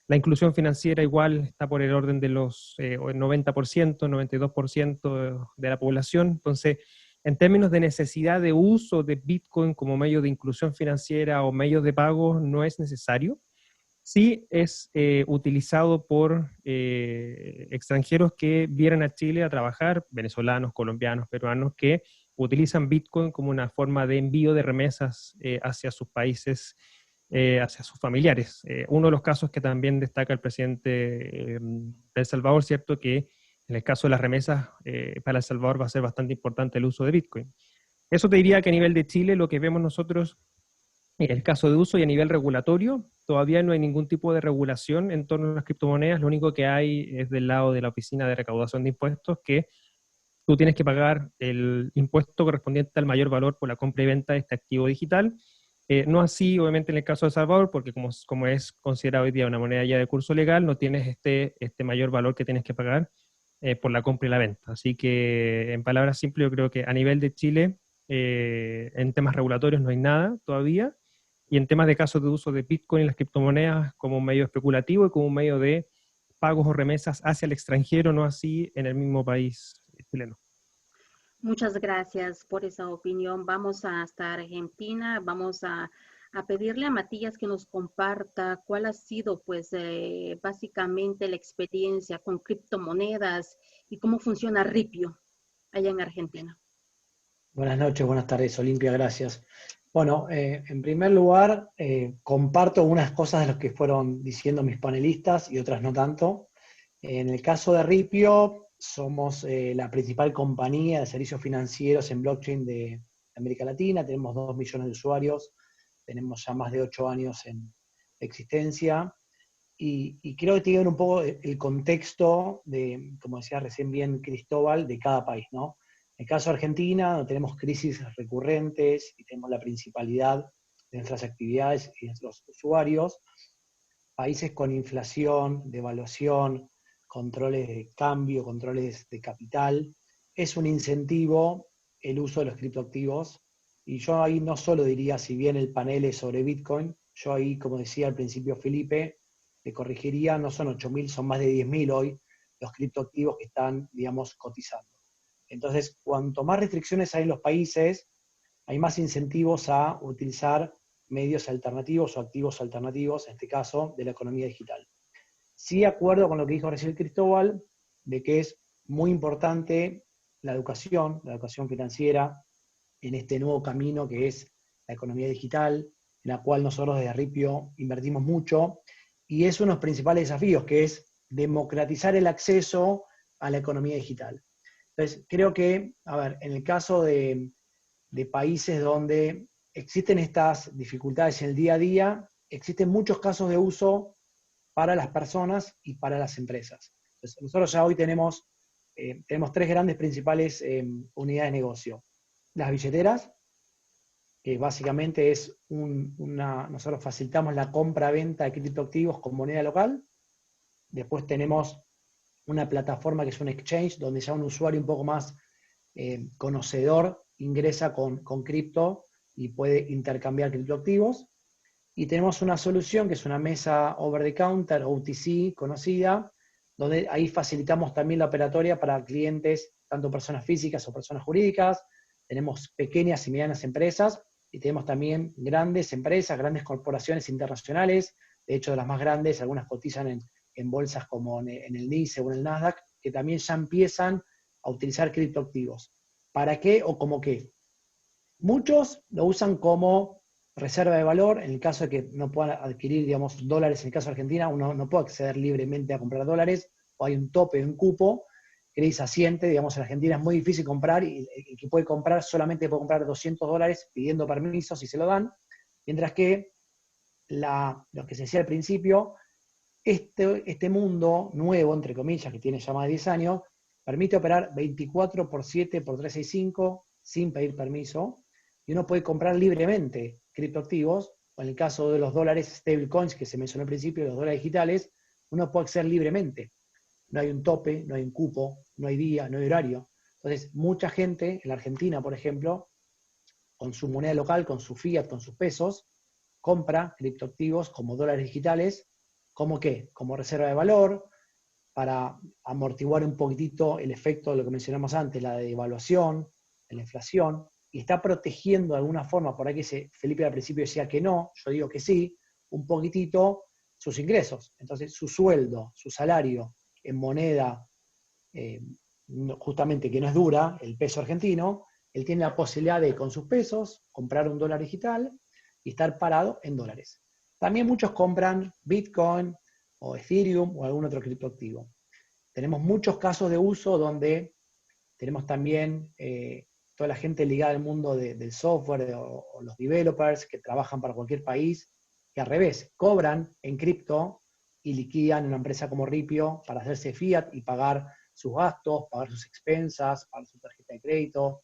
la inclusión financiera igual está por el orden de los 90%, 92% de la población. Entonces, en términos de necesidad de uso de Bitcoin como medio de inclusión financiera o medio de pago, no es necesario. Sí es utilizado por extranjeros que vienen a Chile a trabajar, venezolanos, colombianos, peruanos, que utilizan Bitcoin como una forma de envío de remesas hacia sus países, hacia sus familiares. Uno de los casos que también destaca el presidente de El Salvador, ¿cierto?, que en el caso de las remesas para El Salvador va a ser bastante importante el uso de Bitcoin. Eso te diría que a nivel de Chile lo que vemos nosotros en el caso de uso y a nivel regulatorio, todavía no hay ningún tipo de regulación en torno a las criptomonedas, lo único que hay es del lado de la Oficina de Recaudación de Impuestos, que tú tienes que pagar el impuesto correspondiente al mayor valor por la compra y venta de este activo digital. No así, obviamente, en el caso de El Salvador, porque como es considerado hoy día una moneda ya de curso legal, no tienes este mayor valor que tienes que pagar por la compra y la venta. Así que, en palabras simples, yo creo que a nivel de Chile, en temas regulatorios no hay nada todavía, y en temas de casos de uso de Bitcoin y las criptomonedas como un medio especulativo y como un medio de pagos o remesas hacia el extranjero, no así en el mismo país chileno. Muchas gracias por esa opinión. Vamos hasta Argentina, vamos a pedirle a Matías que nos comparta cuál ha sido, pues, básicamente la experiencia con criptomonedas y cómo funciona Ripio allá en Argentina. Buenas noches, buenas tardes, Olimpia, gracias. Bueno, en primer lugar, comparto unas cosas de las que fueron diciendo mis panelistas y otras no tanto. En el caso de Ripio, somos la principal compañía de servicios financieros en blockchain de América Latina, tenemos 2 millones de usuarios, tenemos ya más de 8 años en existencia, y creo que tiene que ver un poco el contexto de, como decía recién bien Cristóbal, de cada país, ¿no? En el caso de Argentina, donde tenemos crisis recurrentes y tenemos la principalidad de nuestras actividades y de nuestros usuarios, países con inflación, devaluación, controles de cambio, controles de capital, es un incentivo el uso de los criptoactivos. Y yo ahí no solo diría, si bien el panel es sobre Bitcoin, yo ahí, como decía al principio Felipe, le corregiría, no son 8.000, son más de 10.000 hoy los criptoactivos que están, digamos, cotizando. Entonces, cuanto más restricciones hay en los países, hay más incentivos a utilizar medios alternativos o activos alternativos, en este caso, de la economía digital. Sí, acuerdo con lo que dijo recién Cristóbal, de que es muy importante la educación financiera, en este nuevo camino que es la economía digital, en la cual nosotros desde Ripio invertimos mucho, y es uno de los principales desafíos, que es democratizar el acceso a la economía digital. Entonces, creo que, a ver, en el caso de países donde existen estas dificultades en el día a día, existen muchos casos de uso para las personas y para las empresas. Entonces, nosotros ya hoy tenemos tenemos tres grandes principales unidades de negocio. Las billeteras, que básicamente es nosotros facilitamos la compra-venta de criptoactivos con moneda local. Después tenemos una plataforma que es un exchange, donde ya un usuario un poco más conocedor ingresa con cripto y puede intercambiar criptoactivos. Y tenemos una solución que es una mesa over the counter, OTC, conocida, donde ahí facilitamos también la operatoria para clientes, tanto personas físicas o personas jurídicas. Tenemos pequeñas y medianas empresas, y tenemos también grandes empresas, grandes corporaciones internacionales. De hecho, de las más grandes, algunas cotizan en bolsas como en el NYSE o en el Nasdaq, que también ya empiezan a utilizar criptoactivos. ¿Para qué o como qué? Muchos lo usan como reserva de valor, en el caso de que no puedan adquirir, digamos, dólares. En el caso de Argentina, uno no puede acceder libremente a comprar dólares, o hay un tope, un cupo, que le asiente, digamos, en Argentina es muy difícil comprar, y el que puede comprar solamente puede comprar $200 pidiendo permiso si se lo dan, mientras que lo que se decía al principio, este mundo nuevo, entre comillas, que tiene ya más de 10 años, permite operar 24/7/365 sin pedir permiso, y uno puede comprar libremente criptoactivos, o en el caso de los dólares stablecoins que se mencionó al principio, los dólares digitales, uno puede acceder libremente. No hay un tope, no hay un cupo, no hay día, no hay horario. Entonces, mucha gente, en la Argentina, por ejemplo, con su moneda local, con su fiat, con sus pesos, compra criptoactivos como dólares digitales. ¿Cómo qué? Como reserva de valor, para amortiguar un poquitito el efecto de lo que mencionamos antes, la devaluación, la inflación, y está protegiendo de alguna forma, por ahí que Felipe al principio decía que no, yo digo que sí, un poquitito sus ingresos. Entonces, su sueldo, su salario en moneda, justamente que no es dura, el peso argentino, él tiene la posibilidad de, con sus pesos, comprar un dólar digital y estar parado en dólares. También muchos compran Bitcoin o Ethereum o algún otro criptoactivo. Tenemos muchos casos de uso donde tenemos también toda la gente ligada al mundo del software o los developers que trabajan para cualquier país, que al revés, cobran en cripto y liquidan en una empresa como Ripio para hacerse fiat y pagar sus gastos, pagar sus expensas, pagar su tarjeta de crédito.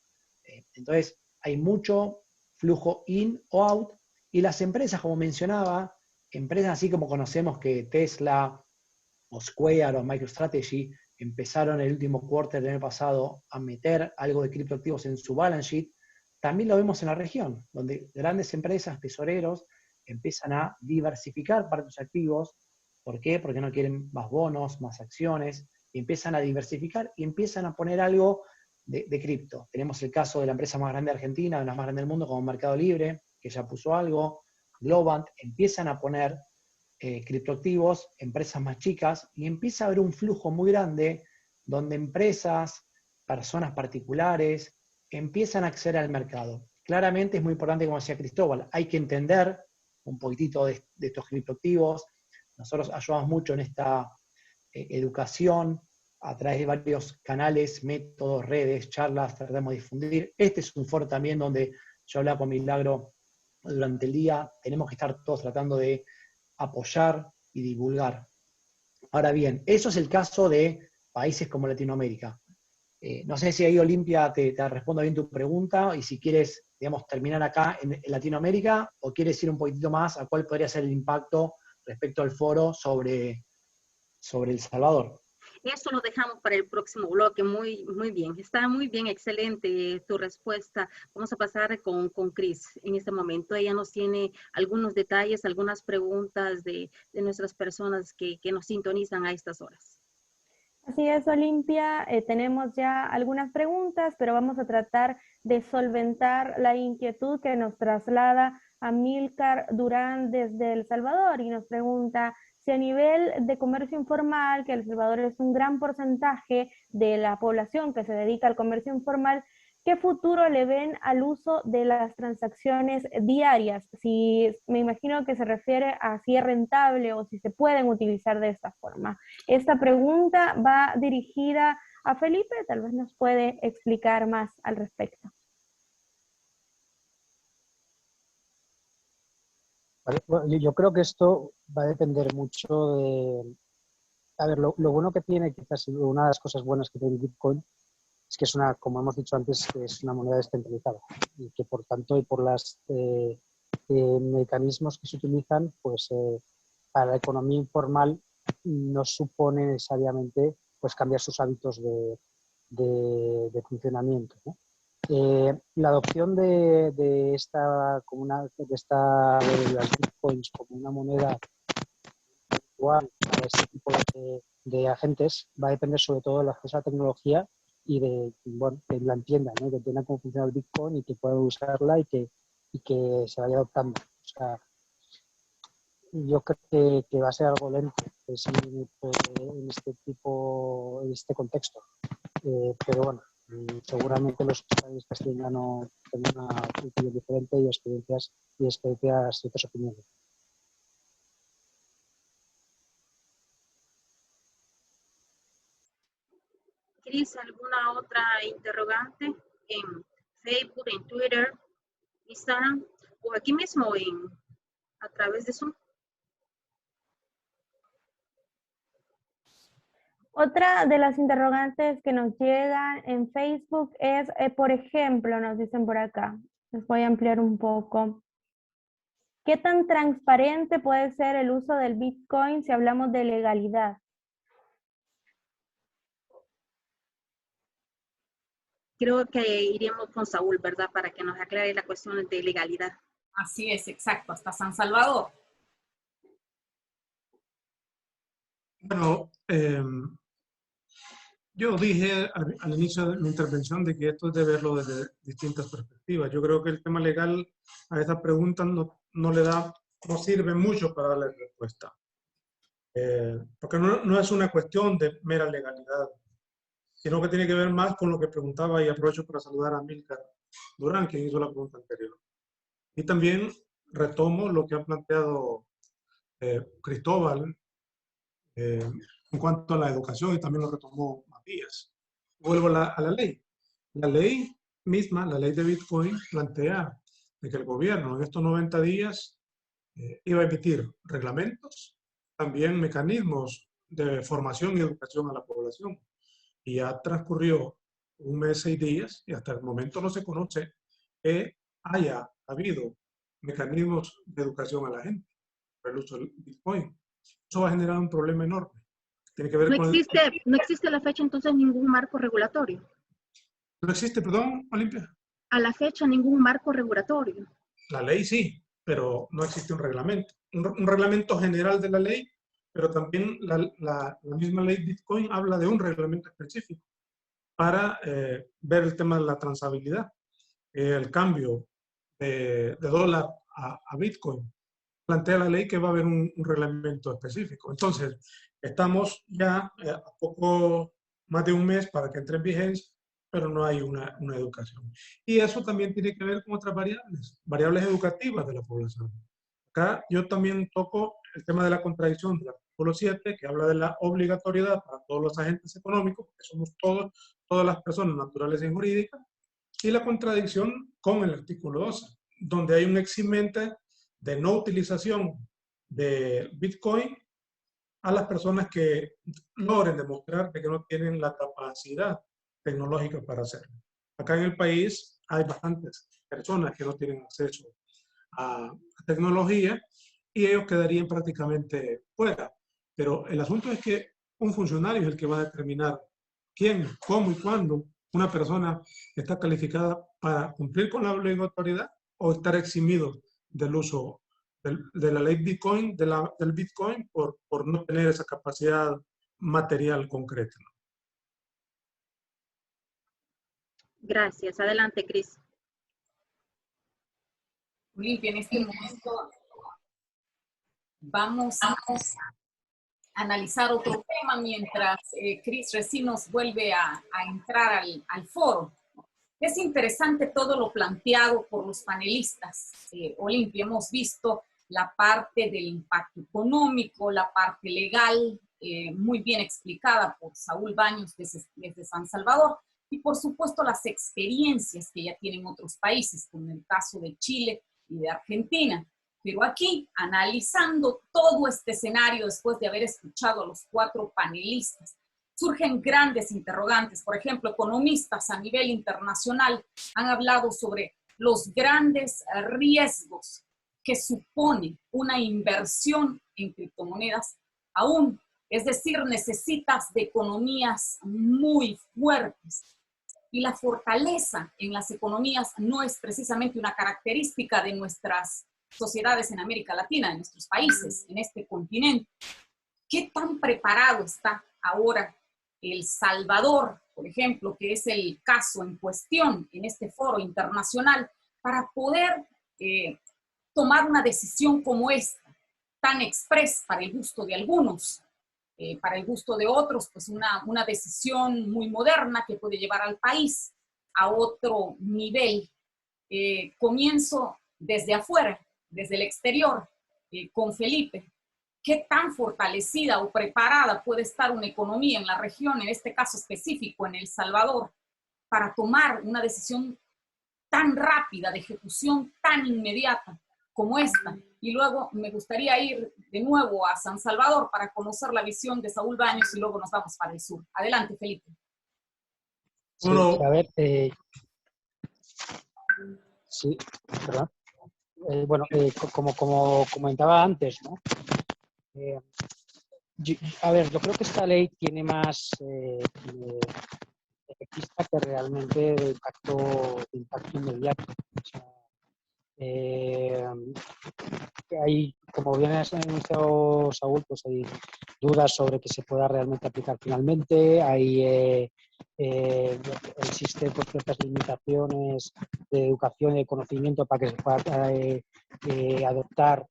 Entonces, hay mucho flujo in o out, y las empresas, como mencionaba, empresas así como conocemos que Tesla o Square o MicroStrategy empezaron el último quarter del año pasado a meter algo de criptoactivos en su balance sheet, también lo vemos en la región, donde grandes empresas, tesoreros, empiezan a diversificar parte de sus activos. ¿Por qué? Porque no quieren más bonos, más acciones, y empiezan a diversificar y empiezan a poner algo de cripto. Tenemos el caso de la empresa más grande de Argentina, de las más grandes del mundo, como Mercado Libre, que ya puso algo, Globant, empiezan a poner criptoactivos, empresas más chicas, y empieza a haber un flujo muy grande donde empresas, personas particulares, empiezan a acceder al mercado. Claramente es muy importante, como decía Cristóbal, hay que entender un poquitito de estos criptoactivos. Nosotros ayudamos mucho en esta educación a través de varios canales, métodos, redes, charlas, tratamos de difundir. Este es un foro también donde yo hablaba con Milagro durante el día. Tenemos que estar todos tratando de apoyar y divulgar. Ahora bien, eso es el caso de países como Latinoamérica. No sé si ahí, Olimpia, te respondo bien tu pregunta, y si quieres, digamos, terminar acá en Latinoamérica, o quieres ir un poquitito más a cuál podría ser el impacto respecto al foro sobre El Salvador. Eso lo dejamos para el próximo bloque. Muy, muy bien. Está muy bien, excelente tu respuesta. Vamos a pasar con Cris en este momento. Ella nos tiene algunos detalles, algunas preguntas de nuestras personas que nos sintonizan a estas horas. Así es, Olimpia. Tenemos ya algunas preguntas, pero vamos a tratar de solventar la inquietud que nos traslada Amílcar Durán desde El Salvador, y nos pregunta si a nivel de comercio informal, que El Salvador es un gran porcentaje de la población que se dedica al comercio informal, ¿qué futuro le ven al uso de las transacciones diarias? Si me imagino que se refiere a si es rentable o si se pueden utilizar de esta forma. Esta pregunta va dirigida a Felipe, tal vez nos puede explicar más al respecto. Vale, bueno, yo creo que esto va a depender mucho A ver, lo bueno que tiene, quizás una de las cosas buenas que tiene Bitcoin, es que es una, como hemos dicho antes, es una moneda descentralizada y que por tanto y por los mecanismos que se utilizan, pues para la economía informal no supone necesariamente pues cambiar sus hábitos de funcionamiento, ¿no? La adopción de esta de las bitcoins como una moneda virtual para este tipo de agentes va a depender sobre todo del acceso a la tecnología y de, bueno, que la entiendan, ¿no? Que entiendan cómo funciona el Bitcoin y que puedan usarla y que se vaya adoptando. O sea, yo creo que va a ser algo lento en este contexto. Pero bueno, seguramente los especialistas tengan una opinión diferente y experiencias y otras opiniones. Cris, ¿alguna otra interrogante en Facebook, en Twitter, Instagram o aquí mismo a través de Zoom? Otra de las interrogantes que nos llegan en Facebook es, por ejemplo, nos dicen por acá, les voy a ampliar un poco. ¿Qué tan transparente puede ser el uso del Bitcoin si hablamos de legalidad? Creo que iremos con Saúl, ¿verdad? Para que nos aclare la cuestión de legalidad. Así es, exacto, hasta San Salvador. Bueno, yo dije al inicio de mi intervención de que esto es de verlo desde distintas perspectivas. Yo creo que el tema legal a esa pregunta no sirve mucho para darle respuesta. Porque no es una cuestión de mera legalidad, sino que tiene que ver más con lo que preguntaba, y aprovecho para saludar a Milcar Durán, quien hizo la pregunta anterior. Y también retomo lo que ha planteado Cristóbal en cuanto a la educación, y también lo retomó Matías. Vuelvo a la ley. La ley misma, la ley de Bitcoin, plantea de que el gobierno en estos 90 días iba a emitir reglamentos, también mecanismos de formación y educación a la población. Y ya transcurrió un mes, 6 días, y hasta el momento no se conoce que haya habido mecanismos de educación a la gente por el uso del Bitcoin. Eso va a generar un problema enorme. Tiene que ver No existe a la fecha entonces ningún marco regulatorio. No existe, perdón, Olimpia. A la fecha ningún marco regulatorio. La ley sí, pero no existe un reglamento. Un reglamento general de la ley, pero también la misma ley Bitcoin habla de un reglamento específico para ver el tema de la transabilidad. El cambio de dólar a Bitcoin plantea la ley que va a haber un reglamento específico. Entonces, estamos ya a poco más de un mes para que entre en vigencia, pero no hay una educación. Y eso también tiene que ver con otras variables educativas de la población. Acá yo también toco el tema de la contradicción del artículo 7, que habla de la obligatoriedad para todos los agentes económicos, que somos todas las personas naturales y jurídicas, y la contradicción con el artículo 12, donde hay un eximente de no utilización de Bitcoin a las personas que logren demostrar que no tienen la capacidad tecnológica para hacerlo. Acá en el país hay bastantes personas que no tienen acceso a tecnología y ellos quedarían prácticamente fuera. Pero el asunto es que un funcionario es el que va a determinar quién, cómo y cuándo una persona está calificada para cumplir con la obligatoriedad o estar eximido del uso de la ley Bitcoin, del Bitcoin por no tener esa capacidad material concreta. Gracias. Adelante, Cris. Olimpia, en este momento vamos a analizar otro tema mientras Cris recién nos vuelve a entrar al foro. Es interesante todo lo planteado por los panelistas. Olimpia, hemos visto la parte del impacto económico, la parte legal, muy bien explicada por Saúl Baños desde San Salvador, y por supuesto las experiencias que ya tienen otros países, como en el caso de Chile y de Argentina. Pero aquí, analizando todo este escenario después de haber escuchado a los 4 panelistas, surgen grandes interrogantes. Por ejemplo, economistas a nivel internacional han hablado sobre los grandes riesgos que supone una inversión en criptomonedas aún. Es decir, necesitas de economías muy fuertes. Y la fortaleza en las economías no es precisamente una característica de nuestras sociedades en América Latina, de nuestros países, en este continente. ¿Qué tan preparado está ahora El Salvador, por ejemplo, que es el caso en cuestión en este foro internacional, para poder tomar una decisión como esta, tan express para el gusto de algunos, para el gusto de otros, pues una decisión muy moderna que puede llevar al país a otro nivel? Comienzo desde afuera, desde el exterior, con Felipe. ¿Qué tan fortalecida o preparada puede estar una economía en la región, en este caso específico en El Salvador, para tomar una decisión tan rápida, de ejecución tan inmediata como esta? Y luego me gustaría ir de nuevo a San Salvador para conocer la visión de Saúl Baños y luego nos vamos para el sur. Adelante, Felipe. Sí, a ver, sí, perdón. Bueno, como comentaba antes, ¿no? A ver, yo creo que esta ley tiene más efectista que realmente de impacto inmediato. O sea, hay, como bien has anunciado, Saúl, pues hay dudas sobre que se pueda realmente aplicar finalmente. Existen pues, ciertas limitaciones de educación y de conocimiento para que se pueda adoptar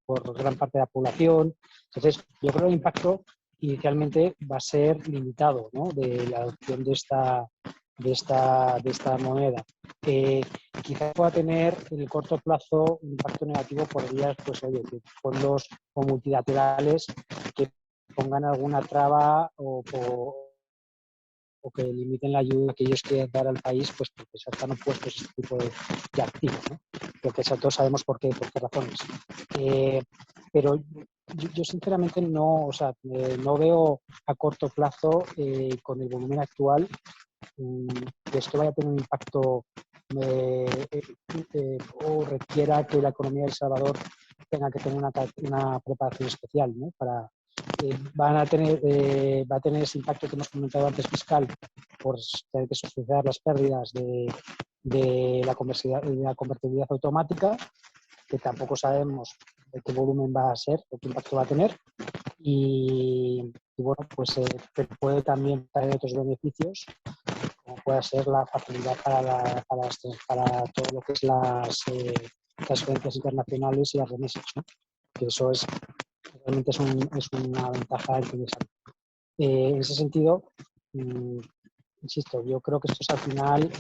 por gran parte de la población. Entonces, yo creo que el impacto inicialmente va a ser limitado, ¿no?, de la adopción de esta moneda. Quizás pueda tener en el corto plazo un impacto negativo por vías, pues, oye, que fondos o multilaterales que pongan alguna traba o que limiten la ayuda que ellos quieren dar al país, pues porque están opuestos a este tipo de activos, ¿no? Porque todos sabemos por qué razones. Pero yo sinceramente no, o sea, no veo a corto plazo con el volumen actual que esto vaya a tener un impacto o requiera que la economía de El Salvador tenga que tener una preparación especial, ¿no? Va a tener ese impacto que hemos comentado antes fiscal por tener que sufragar las pérdidas de la convertibilidad automática, que tampoco sabemos de qué volumen va a ser o qué impacto va a tener. Y bueno, pues puede también traer otros beneficios, como puede ser la facilidad para todo lo que es las transferencias internacionales y las remesas, ¿no? Que eso realmente es una ventaja interesante. En ese sentido, insisto, yo creo que esto es al final,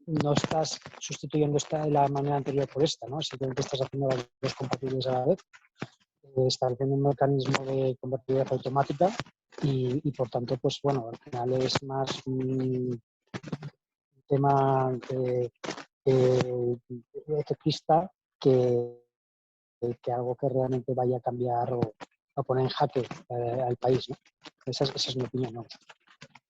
no estás sustituyendo la manera anterior por esta, ¿no? Simplemente estás haciendo las dos compatibles a la vez, estableciendo un mecanismo de convertibilidad automática y por tanto, pues bueno, al final es más un tema efectista que algo que realmente vaya a cambiar o a poner en jaque al país, ¿no? Esa es mi opinión, ¿no?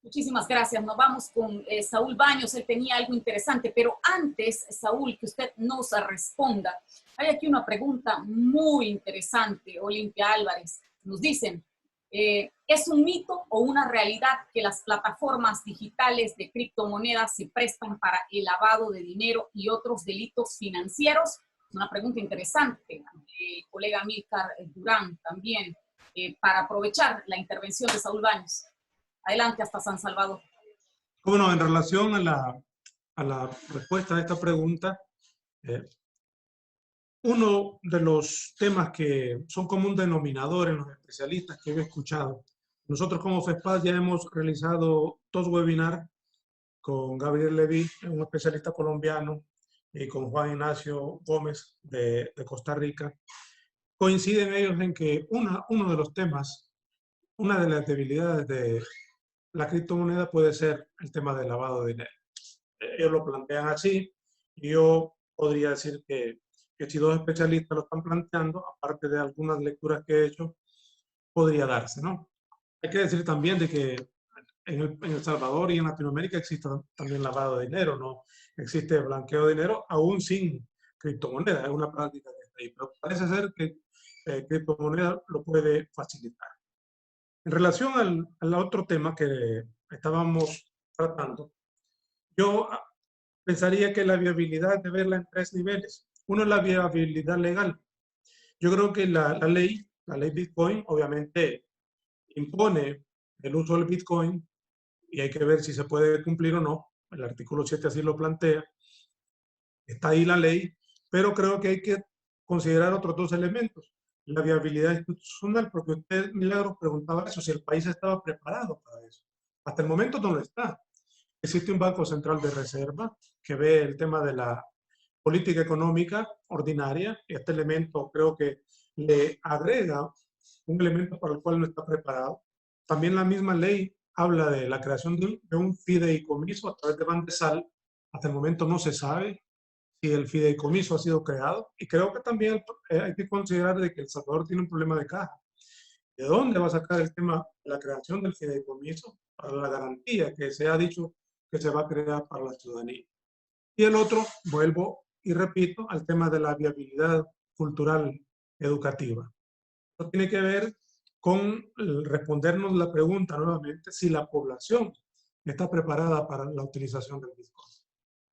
Muchísimas gracias. Nos vamos con Saúl Baños. Él tenía algo interesante, pero antes, Saúl, que usted nos responda, hay aquí una pregunta muy interesante. Olimpia Álvarez, nos dicen, ¿es un mito o una realidad que las plataformas digitales de criptomonedas se prestan para el lavado de dinero y otros delitos financieros? Una pregunta interesante. El colega Amílcar Durán también, para aprovechar la intervención de Saúl Baños. Adelante hasta San Salvador. Bueno, en relación a la respuesta a esta pregunta, uno de los temas que son común denominador en los especialistas que he escuchado, nosotros como FESPAD ya hemos realizado 2 webinars con Gabriel Levy, un especialista colombiano, y con Juan Ignacio Gómez de Costa Rica. Coinciden ellos en que uno de los temas, una de las debilidades de la criptomoneda puede ser el tema del lavado de dinero. Ellos lo plantean así y yo podría decir que que si dos especialistas lo están planteando, aparte de algunas lecturas que he hecho, podría darse, ¿no? Hay que decir también de que en El Salvador y en Latinoamérica existe también lavado de dinero, ¿no? Existe blanqueo de dinero aún sin criptomonedas, es una práctica que está ahí, pero parece ser que criptomonedas lo puede facilitar. En relación al otro tema que estábamos tratando, yo pensaría que la viabilidad de verla en 3 niveles. Uno es la viabilidad legal. Yo creo que la ley Bitcoin, obviamente impone el uso del Bitcoin y hay que ver si se puede cumplir o no. El artículo 7 así lo plantea. Está ahí la ley, pero creo que hay que considerar otros 2 elementos. La viabilidad institucional, porque usted, Milagros, preguntaba eso, si el país estaba preparado para eso. Hasta el momento no lo está. Existe un Banco Central de Reserva que ve el tema de la política económica ordinaria, y este elemento creo que le agrega un elemento para el cual no está preparado. También la misma ley habla de la creación de un fideicomiso a través de Bandesal. Hasta el momento no se sabe si el fideicomiso ha sido creado, y creo que también hay que considerar de que El Salvador tiene un problema de caja. ¿De dónde va a sacar el tema de la creación del fideicomiso para la garantía que se ha dicho que se va a crear para la ciudadanía? Y el otro, vuelvo y repito, al tema de la viabilidad cultural educativa. Esto tiene que ver con respondernos la pregunta nuevamente si la población está preparada para la utilización del Bitcoin.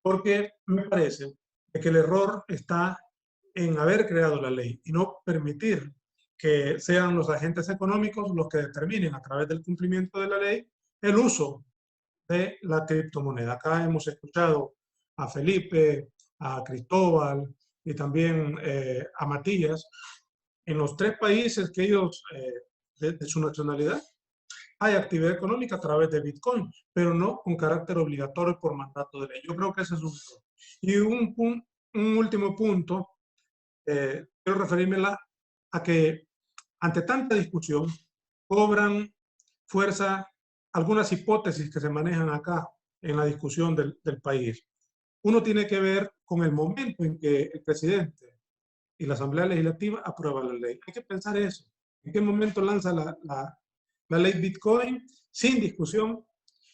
Porque me parece que el error está en haber creado la ley y no permitir que sean los agentes económicos los que determinen a través del cumplimiento de la ley el uso de la criptomoneda. Acá hemos escuchado a Felipe, a Cristóbal y también a Matías. En los 3 países que ellos, de su nacionalidad, hay actividad económica a través de Bitcoin, pero no con carácter obligatorio por mandato de ley. Yo creo que ese es un error. Y un último punto, quiero referirme a que ante tanta discusión cobran fuerza algunas hipótesis que se manejan acá en la discusión del país. Uno tiene que ver con el momento en que el presidente y la Asamblea Legislativa aprueban la ley. Hay que pensar eso. ¿En qué momento lanza la ley Bitcoin? Sin discusión.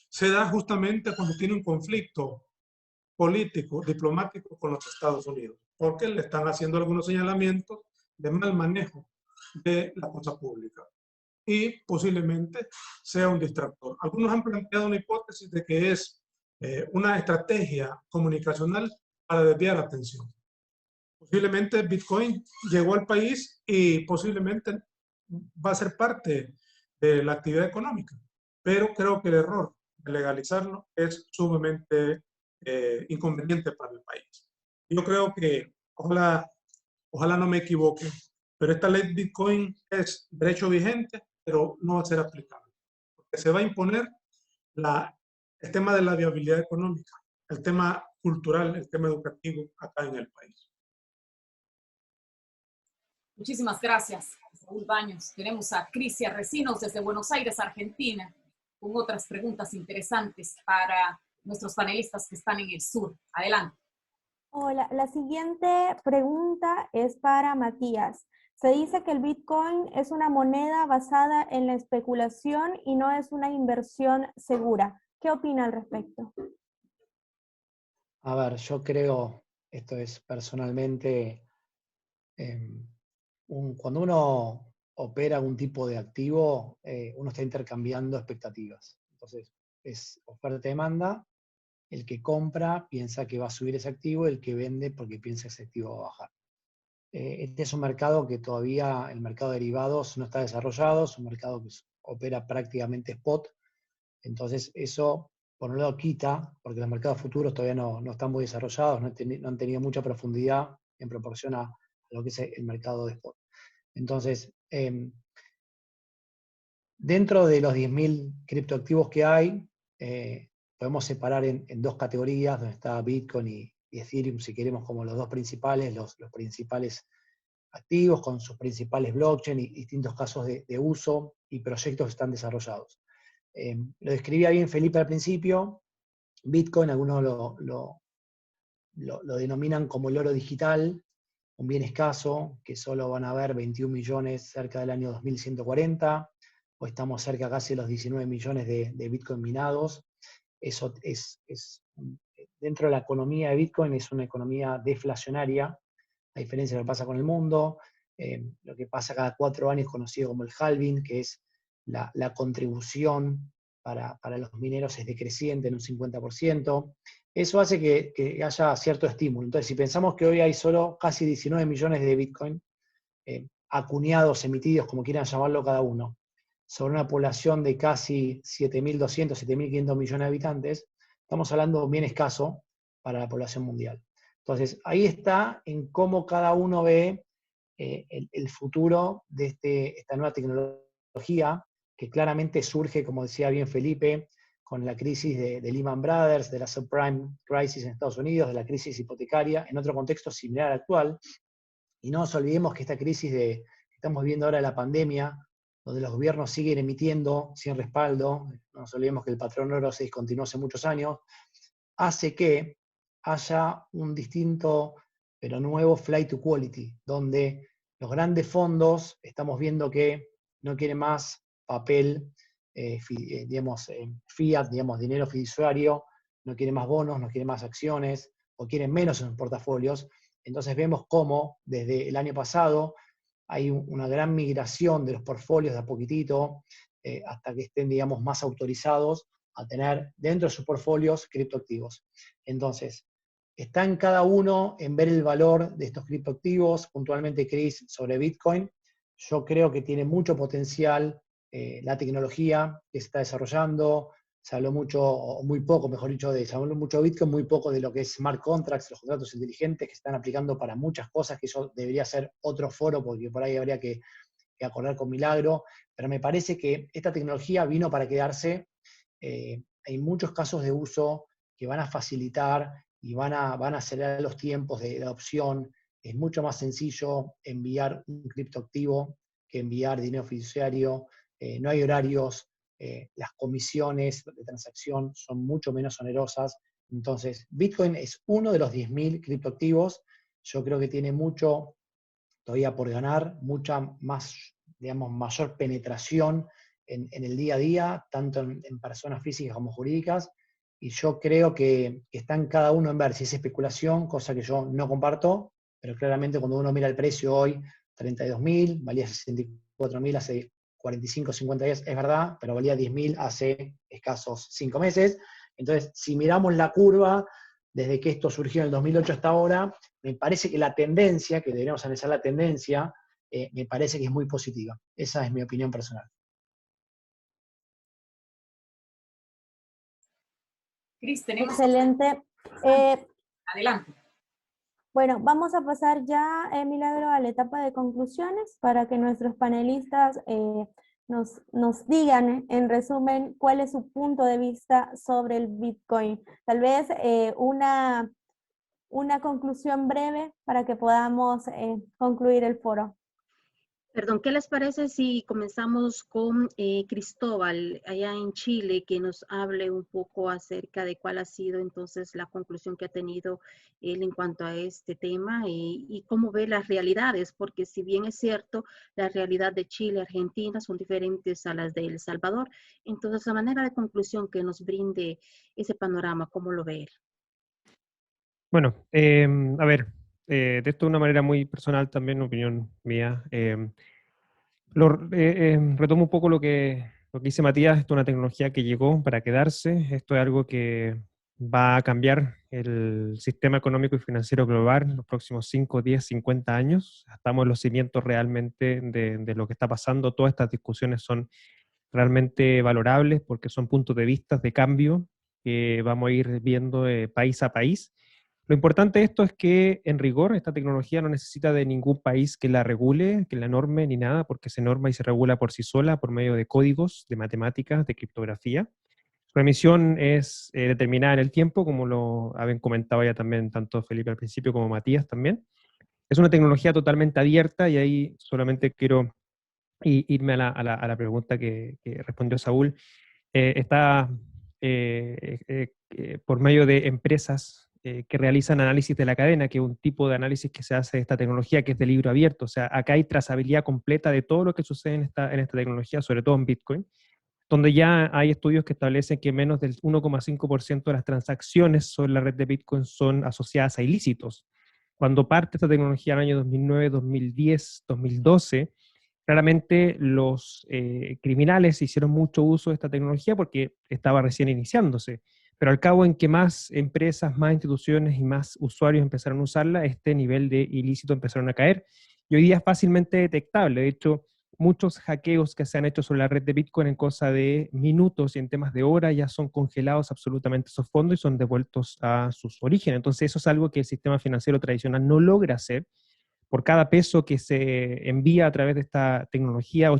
Se da justamente cuando tiene un conflicto político, diplomático con los Estados Unidos, porque le están haciendo algunos señalamientos de mal manejo de la cosa pública y posiblemente sea un distractor. Algunos han planteado una hipótesis de que es una estrategia comunicacional para desviar la atención. Posiblemente Bitcoin llegó al país y posiblemente va a ser parte de la actividad económica, pero creo que el error de legalizarlo es sumamente inconveniente para el país. Yo creo que, ojalá no me equivoque, pero esta ley Bitcoin es derecho vigente, pero no va a ser aplicable, porque se va a imponer el tema de la viabilidad económica, el tema cultural, el tema educativo acá en el país. Muchísimas gracias, Saúl Baños. Tenemos a Crisia Recinos desde Buenos Aires, Argentina, con otras preguntas interesantes para nuestros panelistas que están en el sur. Adelante. Hola, la siguiente pregunta es para Matías. Se dice que el Bitcoin es una moneda basada en la especulación y no es una inversión segura. ¿Qué opina al respecto? A ver, yo creo, esto es personalmente, cuando uno opera algún tipo de activo, uno está intercambiando expectativas. Entonces, es oferta-demanda. El que compra piensa que va a subir ese activo, el que vende porque piensa que ese activo va a bajar. Este es un mercado que todavía, el mercado de derivados no está desarrollado, es un mercado que opera prácticamente spot. Entonces eso, por un lado, quita, porque los mercados futuros todavía no están muy desarrollados, no han tenido mucha profundidad en proporción a lo que es el mercado de spot. Entonces, dentro de los 10.000 criptoactivos que hay, podemos separar en 2 categorías, donde está Bitcoin y Ethereum, si queremos, como los 2 principales, los principales activos, con sus principales blockchain y distintos casos de uso y proyectos que están desarrollados. Lo describía bien Felipe al principio. Bitcoin, algunos lo denominan como el oro digital, un bien escaso, que solo van a haber 21 millones cerca del año 2140, o estamos cerca casi de los 19 millones de Bitcoin minados. Eso dentro de la economía de Bitcoin es una economía deflacionaria, a diferencia de lo que pasa con el mundo. Lo que pasa cada 4 años, conocido como el halving, que es la contribución para los mineros es decreciente en un 50%. Eso hace que haya cierto estímulo. Entonces, si pensamos que hoy hay solo casi 19 millones de Bitcoin acuñados, emitidos, como quieran llamarlo cada uno, sobre una población de casi 7.200, 7.500 millones de habitantes, estamos hablando de un bien escaso para la población mundial. Entonces, ahí está en cómo cada uno ve el futuro de esta nueva tecnología, que claramente surge, como decía bien Felipe, con la crisis de Lehman Brothers, de la subprime crisis en Estados Unidos, de la crisis hipotecaria, en otro contexto similar al actual. Y no nos olvidemos que esta crisis que estamos viviendo ahora de la pandemia, donde los gobiernos siguen emitiendo sin respaldo, no nos olvidemos que el patrón oro se discontinuó hace muchos años, hace que haya un distinto pero nuevo flight to quality, donde los grandes fondos estamos viendo que no quieren más papel, fiat, dinero fiduciario, no quieren más bonos, no quieren más acciones, o quieren menos en sus portafolios. Entonces vemos cómo desde el año pasado hay una gran migración de los portfolios de a poquitito, hasta que estén, digamos, más autorizados a tener dentro de sus portfolios criptoactivos. Entonces, está en cada uno en ver el valor de estos criptoactivos. Puntualmente, Chris, sobre Bitcoin, yo creo que tiene mucho potencial la tecnología que se está desarrollando. Se habló mucho, o muy poco, mejor dicho, se habló mucho de Bitcoin, muy poco de lo que es smart contracts, los contratos inteligentes que se están aplicando para muchas cosas, que eso debería ser otro foro, porque por ahí habría que acordar con Milagro, pero me parece que esta tecnología vino para quedarse. Hay muchos casos de uso que van a facilitar y van a acelerar los tiempos de adopción. Es mucho más sencillo enviar un criptoactivo que enviar dinero fiduciario. No hay horarios, las comisiones de transacción son mucho menos onerosas. Entonces, Bitcoin es uno de los 10.000 criptoactivos. Yo creo que tiene mucho todavía por ganar, mucha más, digamos, mayor penetración en el día a día, tanto en personas físicas como jurídicas, y yo creo que está en cada uno en ver si es especulación, cosa que yo no comparto, pero claramente cuando uno mira el precio hoy, 32.000, valía 64.000 hace 45, 50 días, es verdad, pero valía 10.000 hace escasos 5 meses. Entonces, si miramos la curva, desde que esto surgió en el 2008 hasta ahora, me parece que la tendencia, que deberíamos analizar la tendencia, me parece que es muy positiva. Esa es mi opinión personal. Cris, tenemos... Excelente. Adelante. Bueno, vamos a pasar ya, Milagro, a la etapa de conclusiones para que nuestros panelistas nos digan, en resumen, cuál es su punto de vista sobre el Bitcoin. Tal vez una conclusión breve para que podamos concluir el foro. Perdón, ¿qué les parece si comenzamos con Cristóbal, allá en Chile, que nos hable un poco acerca de cuál ha sido entonces la conclusión que ha tenido él en cuanto a este tema y cómo ve las realidades? Porque si bien es cierto, la realidad de Chile y Argentina son diferentes a las de El Salvador. Entonces, la manera de conclusión que nos brinde ese panorama, ¿cómo lo ve él? Bueno, a ver, de esto de una manera muy personal también, opinión mía. Retomo un poco lo que dice Matías. Esto es una tecnología que llegó para quedarse. Esto es algo que va a cambiar el sistema económico y financiero global en los próximos 5, 10, 50 años. Estamos en los cimientos realmente de lo que está pasando. Todas estas discusiones son realmente valorables porque son puntos de vista de cambio que vamos a ir viendo país a país. Lo importante de esto es que, en rigor, esta tecnología no necesita de ningún país que la regule, que la norme, ni nada, porque se norma y se regula por sí sola por medio de códigos, de matemáticas, de criptografía. Su emisión es determinada en el tiempo, como lo habían comentado ya también tanto Felipe al principio como Matías también. Es una tecnología totalmente abierta y ahí solamente quiero irme a la pregunta que respondió Saúl. Está por medio de empresas que realizan análisis de la cadena, que es un tipo de análisis que se hace de esta tecnología, que es de libro abierto. O sea, acá hay trazabilidad completa de todo lo que sucede en esta tecnología, sobre todo en Bitcoin, donde ya hay estudios que establecen que menos del 1,5% de las transacciones sobre la red de Bitcoin son asociadas a ilícitos. Cuando parte esta tecnología en el año 2009, 2010, 2012, claramente los criminales hicieron mucho uso de esta tecnología porque estaba recién iniciándose. Pero al cabo en que más empresas, más instituciones y más usuarios empezaron a usarla, este nivel de ilícito empezaron a caer. Y hoy día es fácilmente detectable. De hecho, muchos hackeos que se han hecho sobre la red de Bitcoin en cosa de minutos y en temas de horas ya son congelados absolutamente esos fondos y son devueltos a sus orígenes. Entonces eso es algo que el sistema financiero tradicional no logra hacer. Por cada peso que se envía a través de esta tecnología,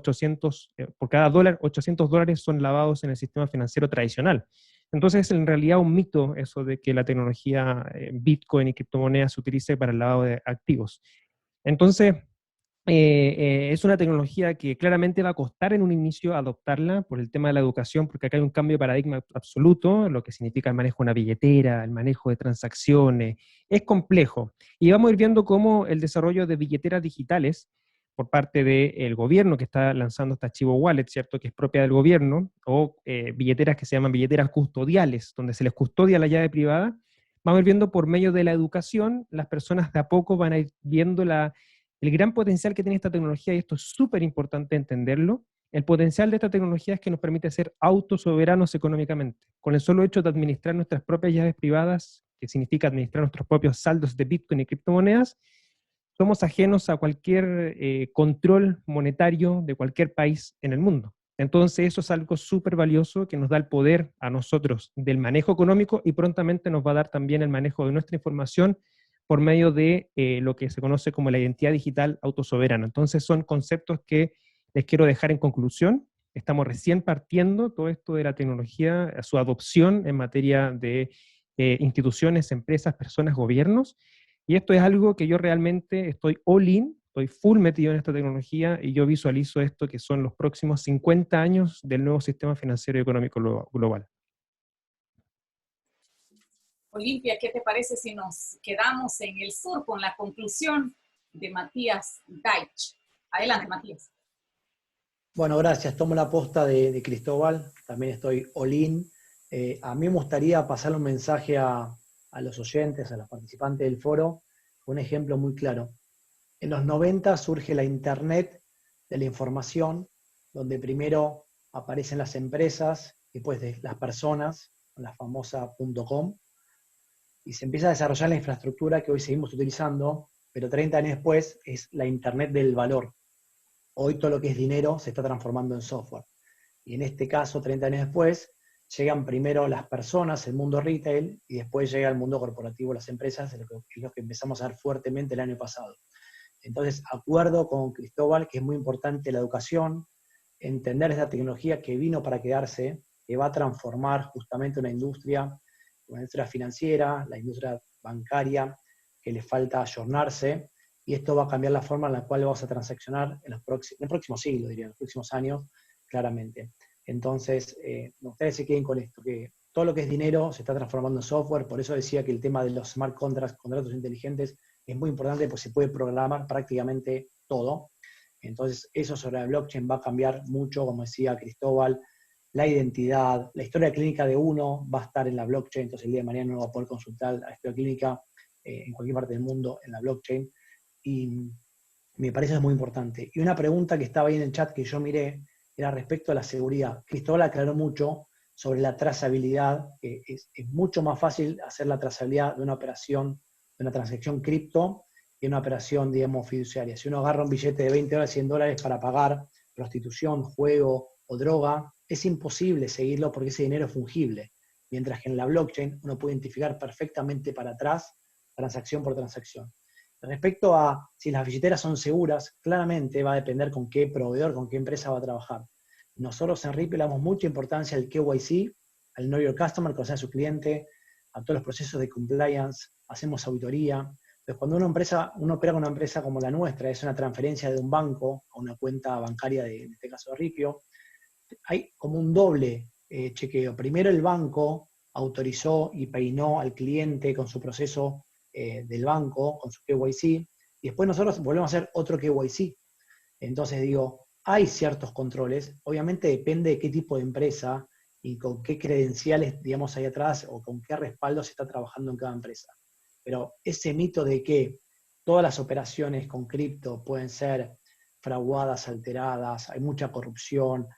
por cada dólar, $800 son lavados en el sistema financiero tradicional. Entonces es en realidad un mito eso de que la tecnología Bitcoin y criptomonedas se utilice para el lavado de activos. Entonces, es una tecnología que claramente va a costar en un inicio adoptarla por el tema de la educación, porque acá hay un cambio de paradigma absoluto, lo que significa el manejo de una billetera, el manejo de transacciones, es complejo. Y vamos a ir viendo cómo el desarrollo de billeteras digitales por parte del gobierno que está lanzando esta Chivo Wallet, ¿cierto?, que es propia del gobierno, o billeteras que se llaman billeteras custodiales, donde se les custodia la llave privada, vamos a ir viendo por medio de la educación, las personas de a poco van a ir viendo el gran potencial que tiene esta tecnología, y esto es súper importante entenderlo. El potencial de esta tecnología es que nos permite ser autosoberanos económicamente. Con el solo hecho de administrar nuestras propias llaves privadas, que significa administrar nuestros propios saldos de Bitcoin y criptomonedas, somos ajenos a cualquier control monetario de cualquier país en el mundo. Entonces eso es algo súper valioso que nos da el poder a nosotros del manejo económico y prontamente nos va a dar también el manejo de nuestra información por medio de lo que se conoce como la identidad digital autosoberana. Entonces son conceptos que les quiero dejar en conclusión. Estamos recién partiendo todo esto de la tecnología, su adopción en materia de instituciones, empresas, personas, gobiernos, y esto es algo que yo realmente estoy all in, estoy full metido en esta tecnología, y yo visualizo esto que son los próximos 50 años del nuevo sistema financiero y económico global. Olimpia, ¿qué te parece si nos quedamos en el sur con la conclusión de Matías Deitch? Adelante, Matías. Bueno, gracias. Tomo la posta de Cristóbal. También estoy all in. A mí me gustaría pasarle un mensaje a los oyentes, a los participantes del foro, un ejemplo muy claro. En los 90 surge la Internet de la información, donde primero aparecen las empresas, después de las personas, la famosa .com, y se empieza a desarrollar la infraestructura que hoy seguimos utilizando, pero 30 años después es la Internet del valor. Hoy todo lo que es dinero se está transformando en software. Y en este caso, 30 años después, llegan primero las personas, el mundo retail, y después llega el mundo corporativo, las empresas, es lo que empezamos a ver fuertemente el año pasado. Entonces, acuerdo con Cristóbal que es muy importante la educación, entender esta tecnología que vino para quedarse, que va a transformar justamente una industria financiera, la industria bancaria, que le falta ayornarse, y esto va a cambiar la forma en la cual vamos a transaccionar en el próximo siglo, diría, en los próximos años, claramente. Entonces, me gustaría que se queden con esto, que todo lo que es dinero se está transformando en software, por eso decía que el tema de los smart contracts, contratos inteligentes, es muy importante porque se puede programar prácticamente todo. Entonces, eso sobre la blockchain va a cambiar mucho, como decía Cristóbal, la identidad, la historia clínica de uno va a estar en la blockchain, entonces el día de mañana uno va a poder consultar la historia clínica en cualquier parte del mundo en la blockchain, y me parece muy importante. Y una pregunta que estaba ahí en el chat que yo miré era respecto a la seguridad. Cristóbal aclaró mucho sobre la trazabilidad, que es mucho más fácil hacer la trazabilidad de una operación, de una transacción cripto, que una operación, digamos, fiduciaria. Si uno agarra un billete de $20, $100 para pagar prostitución, juego o droga, es imposible seguirlo porque ese dinero es fungible. Mientras que en la blockchain uno puede identificar perfectamente para atrás, transacción por transacción. Respecto a si las billeteras son seguras, claramente va a depender con qué proveedor, con qué empresa va a trabajar. Nosotros en Ripple le damos mucha importancia al KYC, al Know Your Customer, conocer a su cliente, a todos los procesos de compliance, hacemos auditoría. Entonces, cuando uno opera con una empresa como la nuestra, es una transferencia de un banco a una cuenta bancaria, en este caso de Ripio, hay como un doble chequeo. Primero el banco autorizó y peinó al cliente con su proceso del banco, con su KYC, y después nosotros volvemos a hacer otro KYC. Entonces digo, hay ciertos controles, obviamente depende de qué tipo de empresa y con qué credenciales, digamos, hay atrás o con qué respaldo se está trabajando en cada empresa. Pero ese mito de que todas las operaciones con cripto pueden ser fraguadas, alteradas, hay mucha corrupción,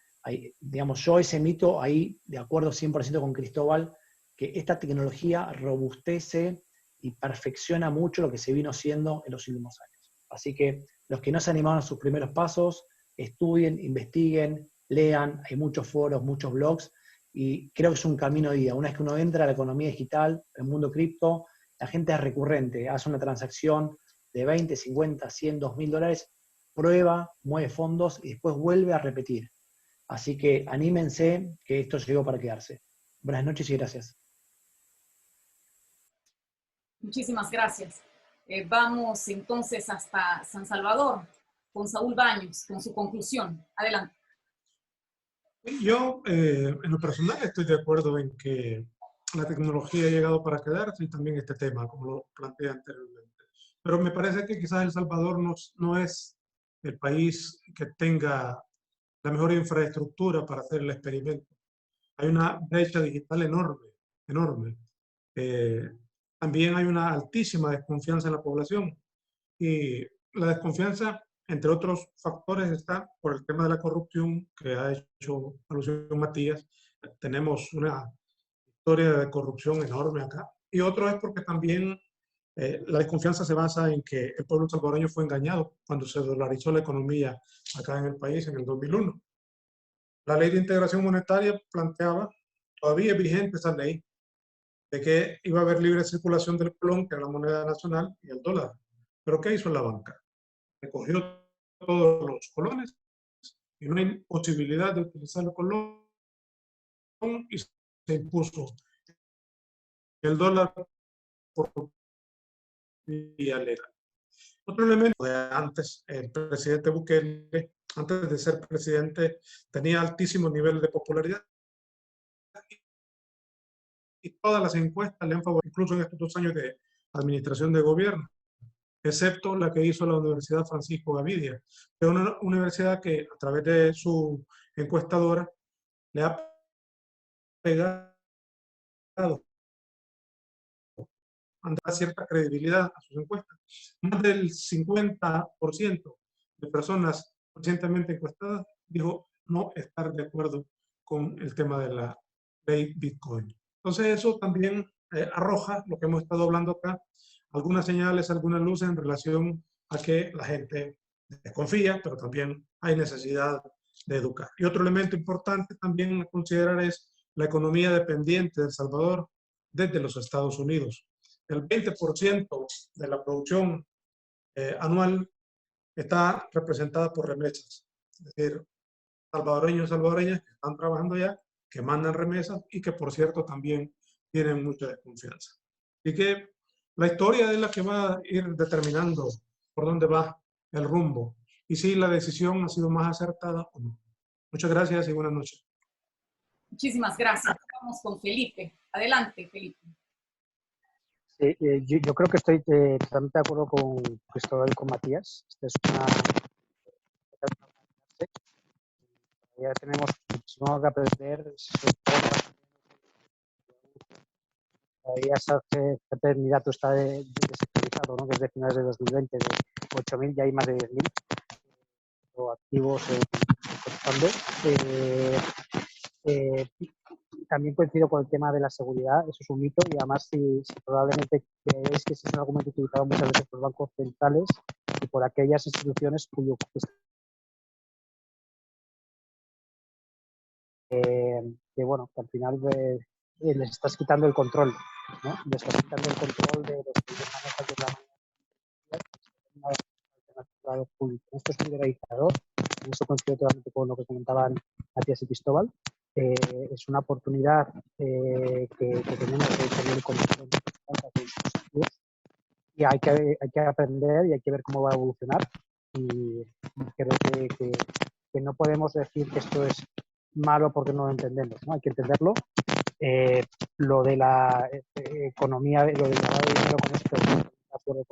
digamos, yo ese mito ahí, de acuerdo 100% con Cristóbal, que esta tecnología robustece y perfecciona mucho lo que se vino haciendo en los últimos años. Así que los que no se animaron a sus primeros pasos, estudien, investiguen, lean, hay muchos foros, muchos blogs, y creo que es un camino de ida. Una vez que uno entra a la economía digital, el mundo cripto, la gente es recurrente, hace una transacción de 20, 50, 100, $2.000, prueba, mueve fondos y después vuelve a repetir. Así que anímense, que esto llegó para quedarse. Buenas noches y gracias. Muchísimas gracias. Vamos entonces hasta San Salvador con Saúl Baños, con su conclusión. Adelante. Yo, en lo personal, estoy de acuerdo en que la tecnología ha llegado para quedarse y también este tema, como lo planteé anteriormente. Pero me parece que quizás El Salvador no es el país que tenga la mejor infraestructura para hacer el experimento. Hay una brecha digital enorme, enorme. También hay una altísima desconfianza en la población. Y la desconfianza, entre otros factores, está por el tema de la corrupción que ha hecho alusión Matías. Tenemos una historia de corrupción enorme acá. Y otro es porque también la desconfianza se basa en que el pueblo salvadoreño fue engañado cuando se dolarizó la economía acá en el país en el 2001. La ley de integración monetaria planteaba, todavía es vigente esa ley, de que iba a haber libre circulación del colón, que es la moneda nacional, y el dólar. ¿Pero qué hizo la banca? Recogió todos los colones y no hay posibilidad de utilizar el colón y se impuso el dólar por vía legal. Otro elemento de antes, el presidente Bukele, antes de ser presidente, tenía altísimo nivel de popularidad y todas las encuestas le han favorecido, incluso en estos 2 años de administración de gobierno, excepto la que hizo la Universidad Francisco Gavidia, que es una universidad que a través de su encuestadora le ha pegado da cierta credibilidad a sus encuestas. Más del 50% de personas recientemente encuestadas dijo no estar de acuerdo con el tema de la ley Bitcoin. Entonces eso también arroja lo que hemos estado hablando acá, algunas señales, algunas luces en relación a que la gente desconfía, pero también hay necesidad de educar. Y otro elemento importante también a considerar es la economía dependiente de El Salvador desde los Estados Unidos. El 20% de la producción anual está representada por remesas, es decir, salvadoreños y salvadoreñas que están trabajando allá, que mandan remesas y que, por cierto, también tienen mucha desconfianza. Así que la historia es la que va a ir determinando por dónde va el rumbo y si la decisión ha sido más acertada o no. Muchas gracias y buenas noches. Muchísimas gracias. Vamos con Felipe. Adelante, Felipe. Yo creo que estoy totalmente de acuerdo con Cristóbal y con Matías. Esta es ya tenemos muchísimo que aprender. Todavía ese dato está desactualizado, ¿no? Desde finales de 2020, de 8.000 ya hay más de 10.000 activos cotizando. También coincido con el tema de la seguridad, eso es un mito, y además si probablemente creéis que ese es un argumento utilizado muchas veces por los bancos centrales y por aquellas instituciones cuyo que bueno, que al final les estás quitando el control, ¿no? Les estás quitando el control de los que manejan la alternativa Esto es liberalizador, en eso coincido totalmente con lo que comentaban Matías y Cristóbal. Es una oportunidad que tenemos de tener control de dispositivos y hay que aprender y hay que ver cómo va a evolucionar, y creo que no podemos decir que esto es malo porque no lo entendemos, ¿no? Hay que entenderlo, lo de la economía, lo del lavado de dinero con esto, estoy de acuerdo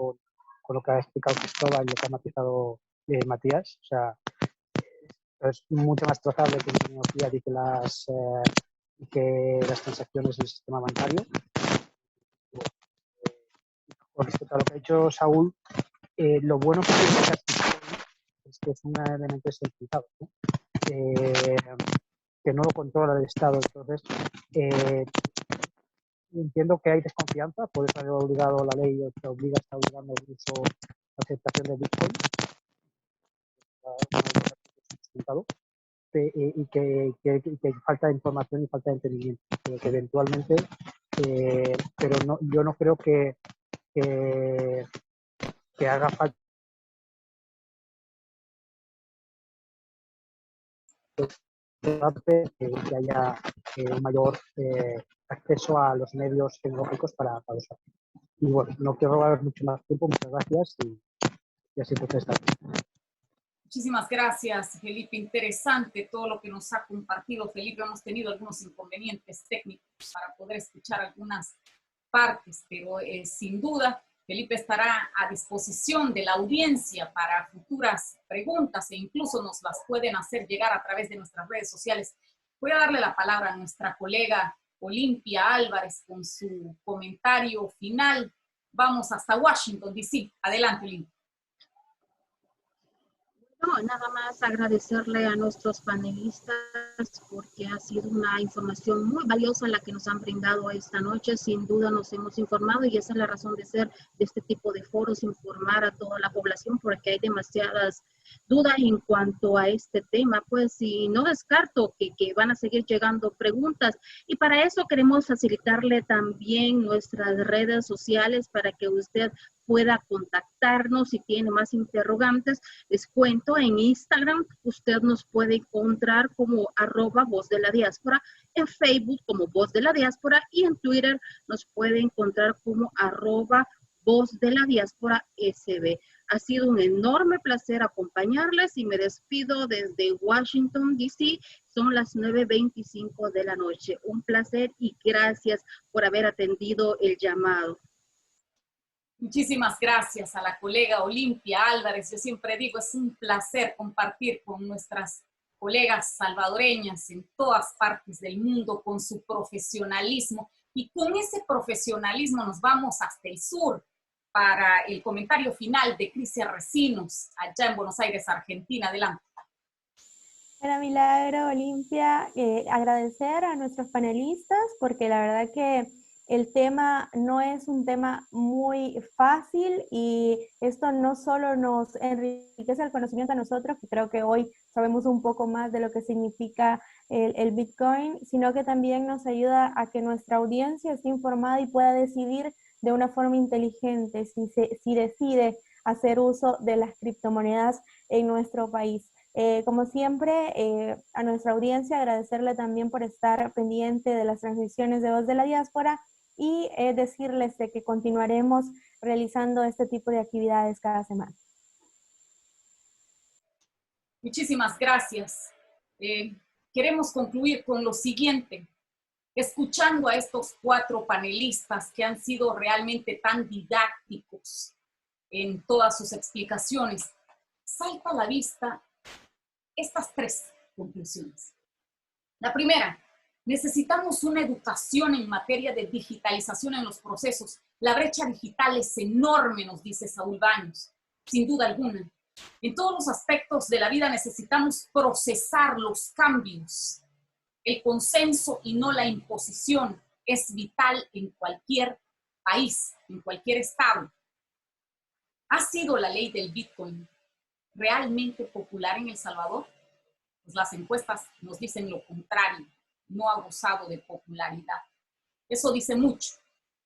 con lo que ha explicado Cristóbal y lo que ha matizado Matías. O sea, es mucho más trazable que la Unión Europea y que las transacciones en el sistema bancario. Con respecto a lo que ha dicho Saúl, lo bueno que tiene esta es que es un elemento descentralizado, ¿no? Que no lo controla el Estado. Entonces, entiendo que hay desconfianza, por eso ha obligado la ley, o que obliga, está obligando al uso, la aceptación de Bitcoin, y que falta de información y falta de entendimiento, pero que eventualmente, pero no, yo no creo que haga falta que haya un mayor acceso a los medios tecnológicos para usar. Y bueno, no quiero robar mucho más tiempo, muchas gracias y así pues está. Muchísimas gracias, Felipe. Interesante todo lo que nos ha compartido. Felipe, hemos tenido algunos inconvenientes técnicos para poder escuchar algunas partes, pero sin duda Felipe estará a disposición de la audiencia para futuras preguntas e incluso nos las pueden hacer llegar a través de nuestras redes sociales. Voy a darle la palabra a nuestra colega Olimpia Álvarez con su comentario final. Vamos hasta Washington, D.C. Adelante, Olimpia. No, nada más agradecerle a nuestros panelistas porque ha sido una información muy valiosa la que nos han brindado esta noche. Sin duda nos hemos informado y esa es la razón de ser de este tipo de foros, informar a toda la población porque hay demasiadas dudas en cuanto a este tema, pues, y no descarto que van a seguir llegando preguntas. Y para eso queremos facilitarle también nuestras redes sociales para que usted pueda contactarnos si tiene más interrogantes. Les cuento, en Instagram usted nos puede encontrar como @VozDeLaDiáspora, en Facebook como Voz de la Diáspora y en Twitter nos puede encontrar como @VozDeLaDiáspora SB. Ha sido un enorme placer acompañarles y me despido desde Washington, D.C. Son las 9:25 de la noche. Un placer y gracias por haber atendido el llamado. Muchísimas gracias a la colega Olimpia Álvarez. Yo siempre digo, es un placer compartir con nuestras colegas salvadoreñas en todas partes del mundo con su profesionalismo. Y con ese profesionalismo nos vamos hasta el sur para el comentario final de Crisia Recinos, allá en Buenos Aires, Argentina. Adelante. Bueno, Milagro, Olimpia, agradecer a nuestros panelistas porque la verdad que el tema no es un tema muy fácil y esto no solo nos enriquece el conocimiento a nosotros, que creo que hoy sabemos un poco más de lo que significa el Bitcoin, sino que también nos ayuda a que nuestra audiencia esté informada y pueda decidir de una forma inteligente si decide hacer uso de las criptomonedas en nuestro país. Como siempre, a nuestra audiencia agradecerle también por estar pendiente de las transmisiones de Voz de la Diáspora y decirles de que continuaremos realizando este tipo de actividades cada semana. Muchísimas gracias. Queremos concluir con lo siguiente. Escuchando a estos 4 panelistas que han sido realmente tan didácticos en todas sus explicaciones, salta a la vista estas 3 conclusiones. La primera, necesitamos una educación en materia de digitalización en los procesos. La brecha digital es enorme, nos dice Saúl Baños, sin duda alguna. En todos los aspectos de la vida necesitamos procesar los cambios. El consenso y no la imposición es vital en cualquier país, en cualquier estado. ¿Ha sido la ley del Bitcoin realmente popular en El Salvador? Pues las encuestas nos dicen lo contrario, no ha gozado de popularidad. Eso dice mucho.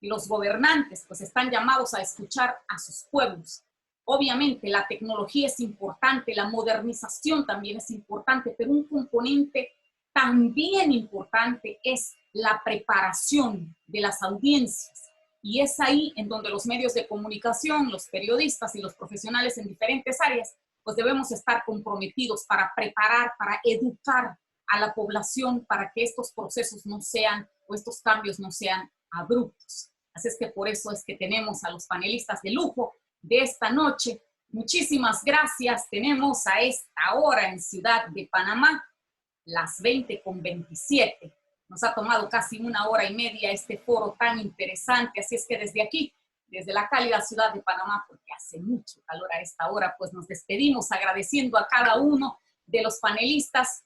Y los gobernantes pues están llamados a escuchar a sus pueblos. Obviamente la tecnología es importante, la modernización también es importante, pero un componente también importante es la preparación de las audiencias. Y es ahí en donde los medios de comunicación, los periodistas y los profesionales en diferentes áreas, pues debemos estar comprometidos para preparar, para educar a la población para que estos procesos no sean o estos cambios no sean abruptos. Así es que por eso es que tenemos a los panelistas de lujo de esta noche. Muchísimas gracias. Tenemos a esta hora en Ciudad de Panamá las 20:27. Nos ha tomado casi 1 hora y media este foro tan interesante. Así es que desde aquí, desde la cálida Ciudad de Panamá, porque hace mucho calor a esta hora, pues nos despedimos agradeciendo a cada uno de los panelistas.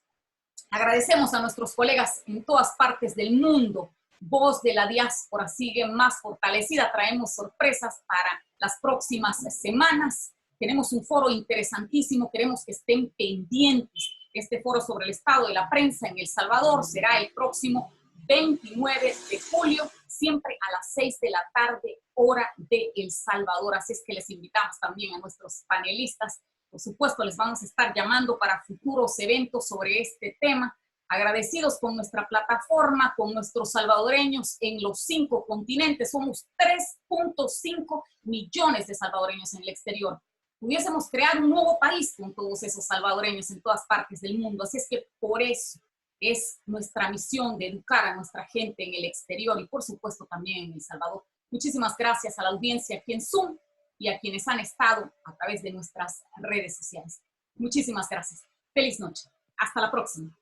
Agradecemos a nuestros colegas en todas partes del mundo. Voz de la Diáspora sigue más fortalecida. Traemos sorpresas para las próximas semanas. Tenemos un foro interesantísimo. Queremos que estén pendientes. Este foro sobre el estado de la prensa en El Salvador será el próximo 29 de julio, siempre a las 6 de la tarde, hora de El Salvador. Así es que les invitamos también a nuestros panelistas. Por supuesto, les vamos a estar llamando para futuros eventos sobre este tema. Agradecidos con nuestra plataforma, con nuestros salvadoreños en los 5 continentes. Somos 3.5 millones de salvadoreños en el exterior. Pudiésemos crear un nuevo país con todos esos salvadoreños en todas partes del mundo. Así es que por eso es nuestra misión de educar a nuestra gente en el exterior y por supuesto también en El Salvador. Muchísimas gracias a la audiencia aquí en Zoom y a quienes han estado a través de nuestras redes sociales. Muchísimas gracias. Feliz noche. Hasta la próxima.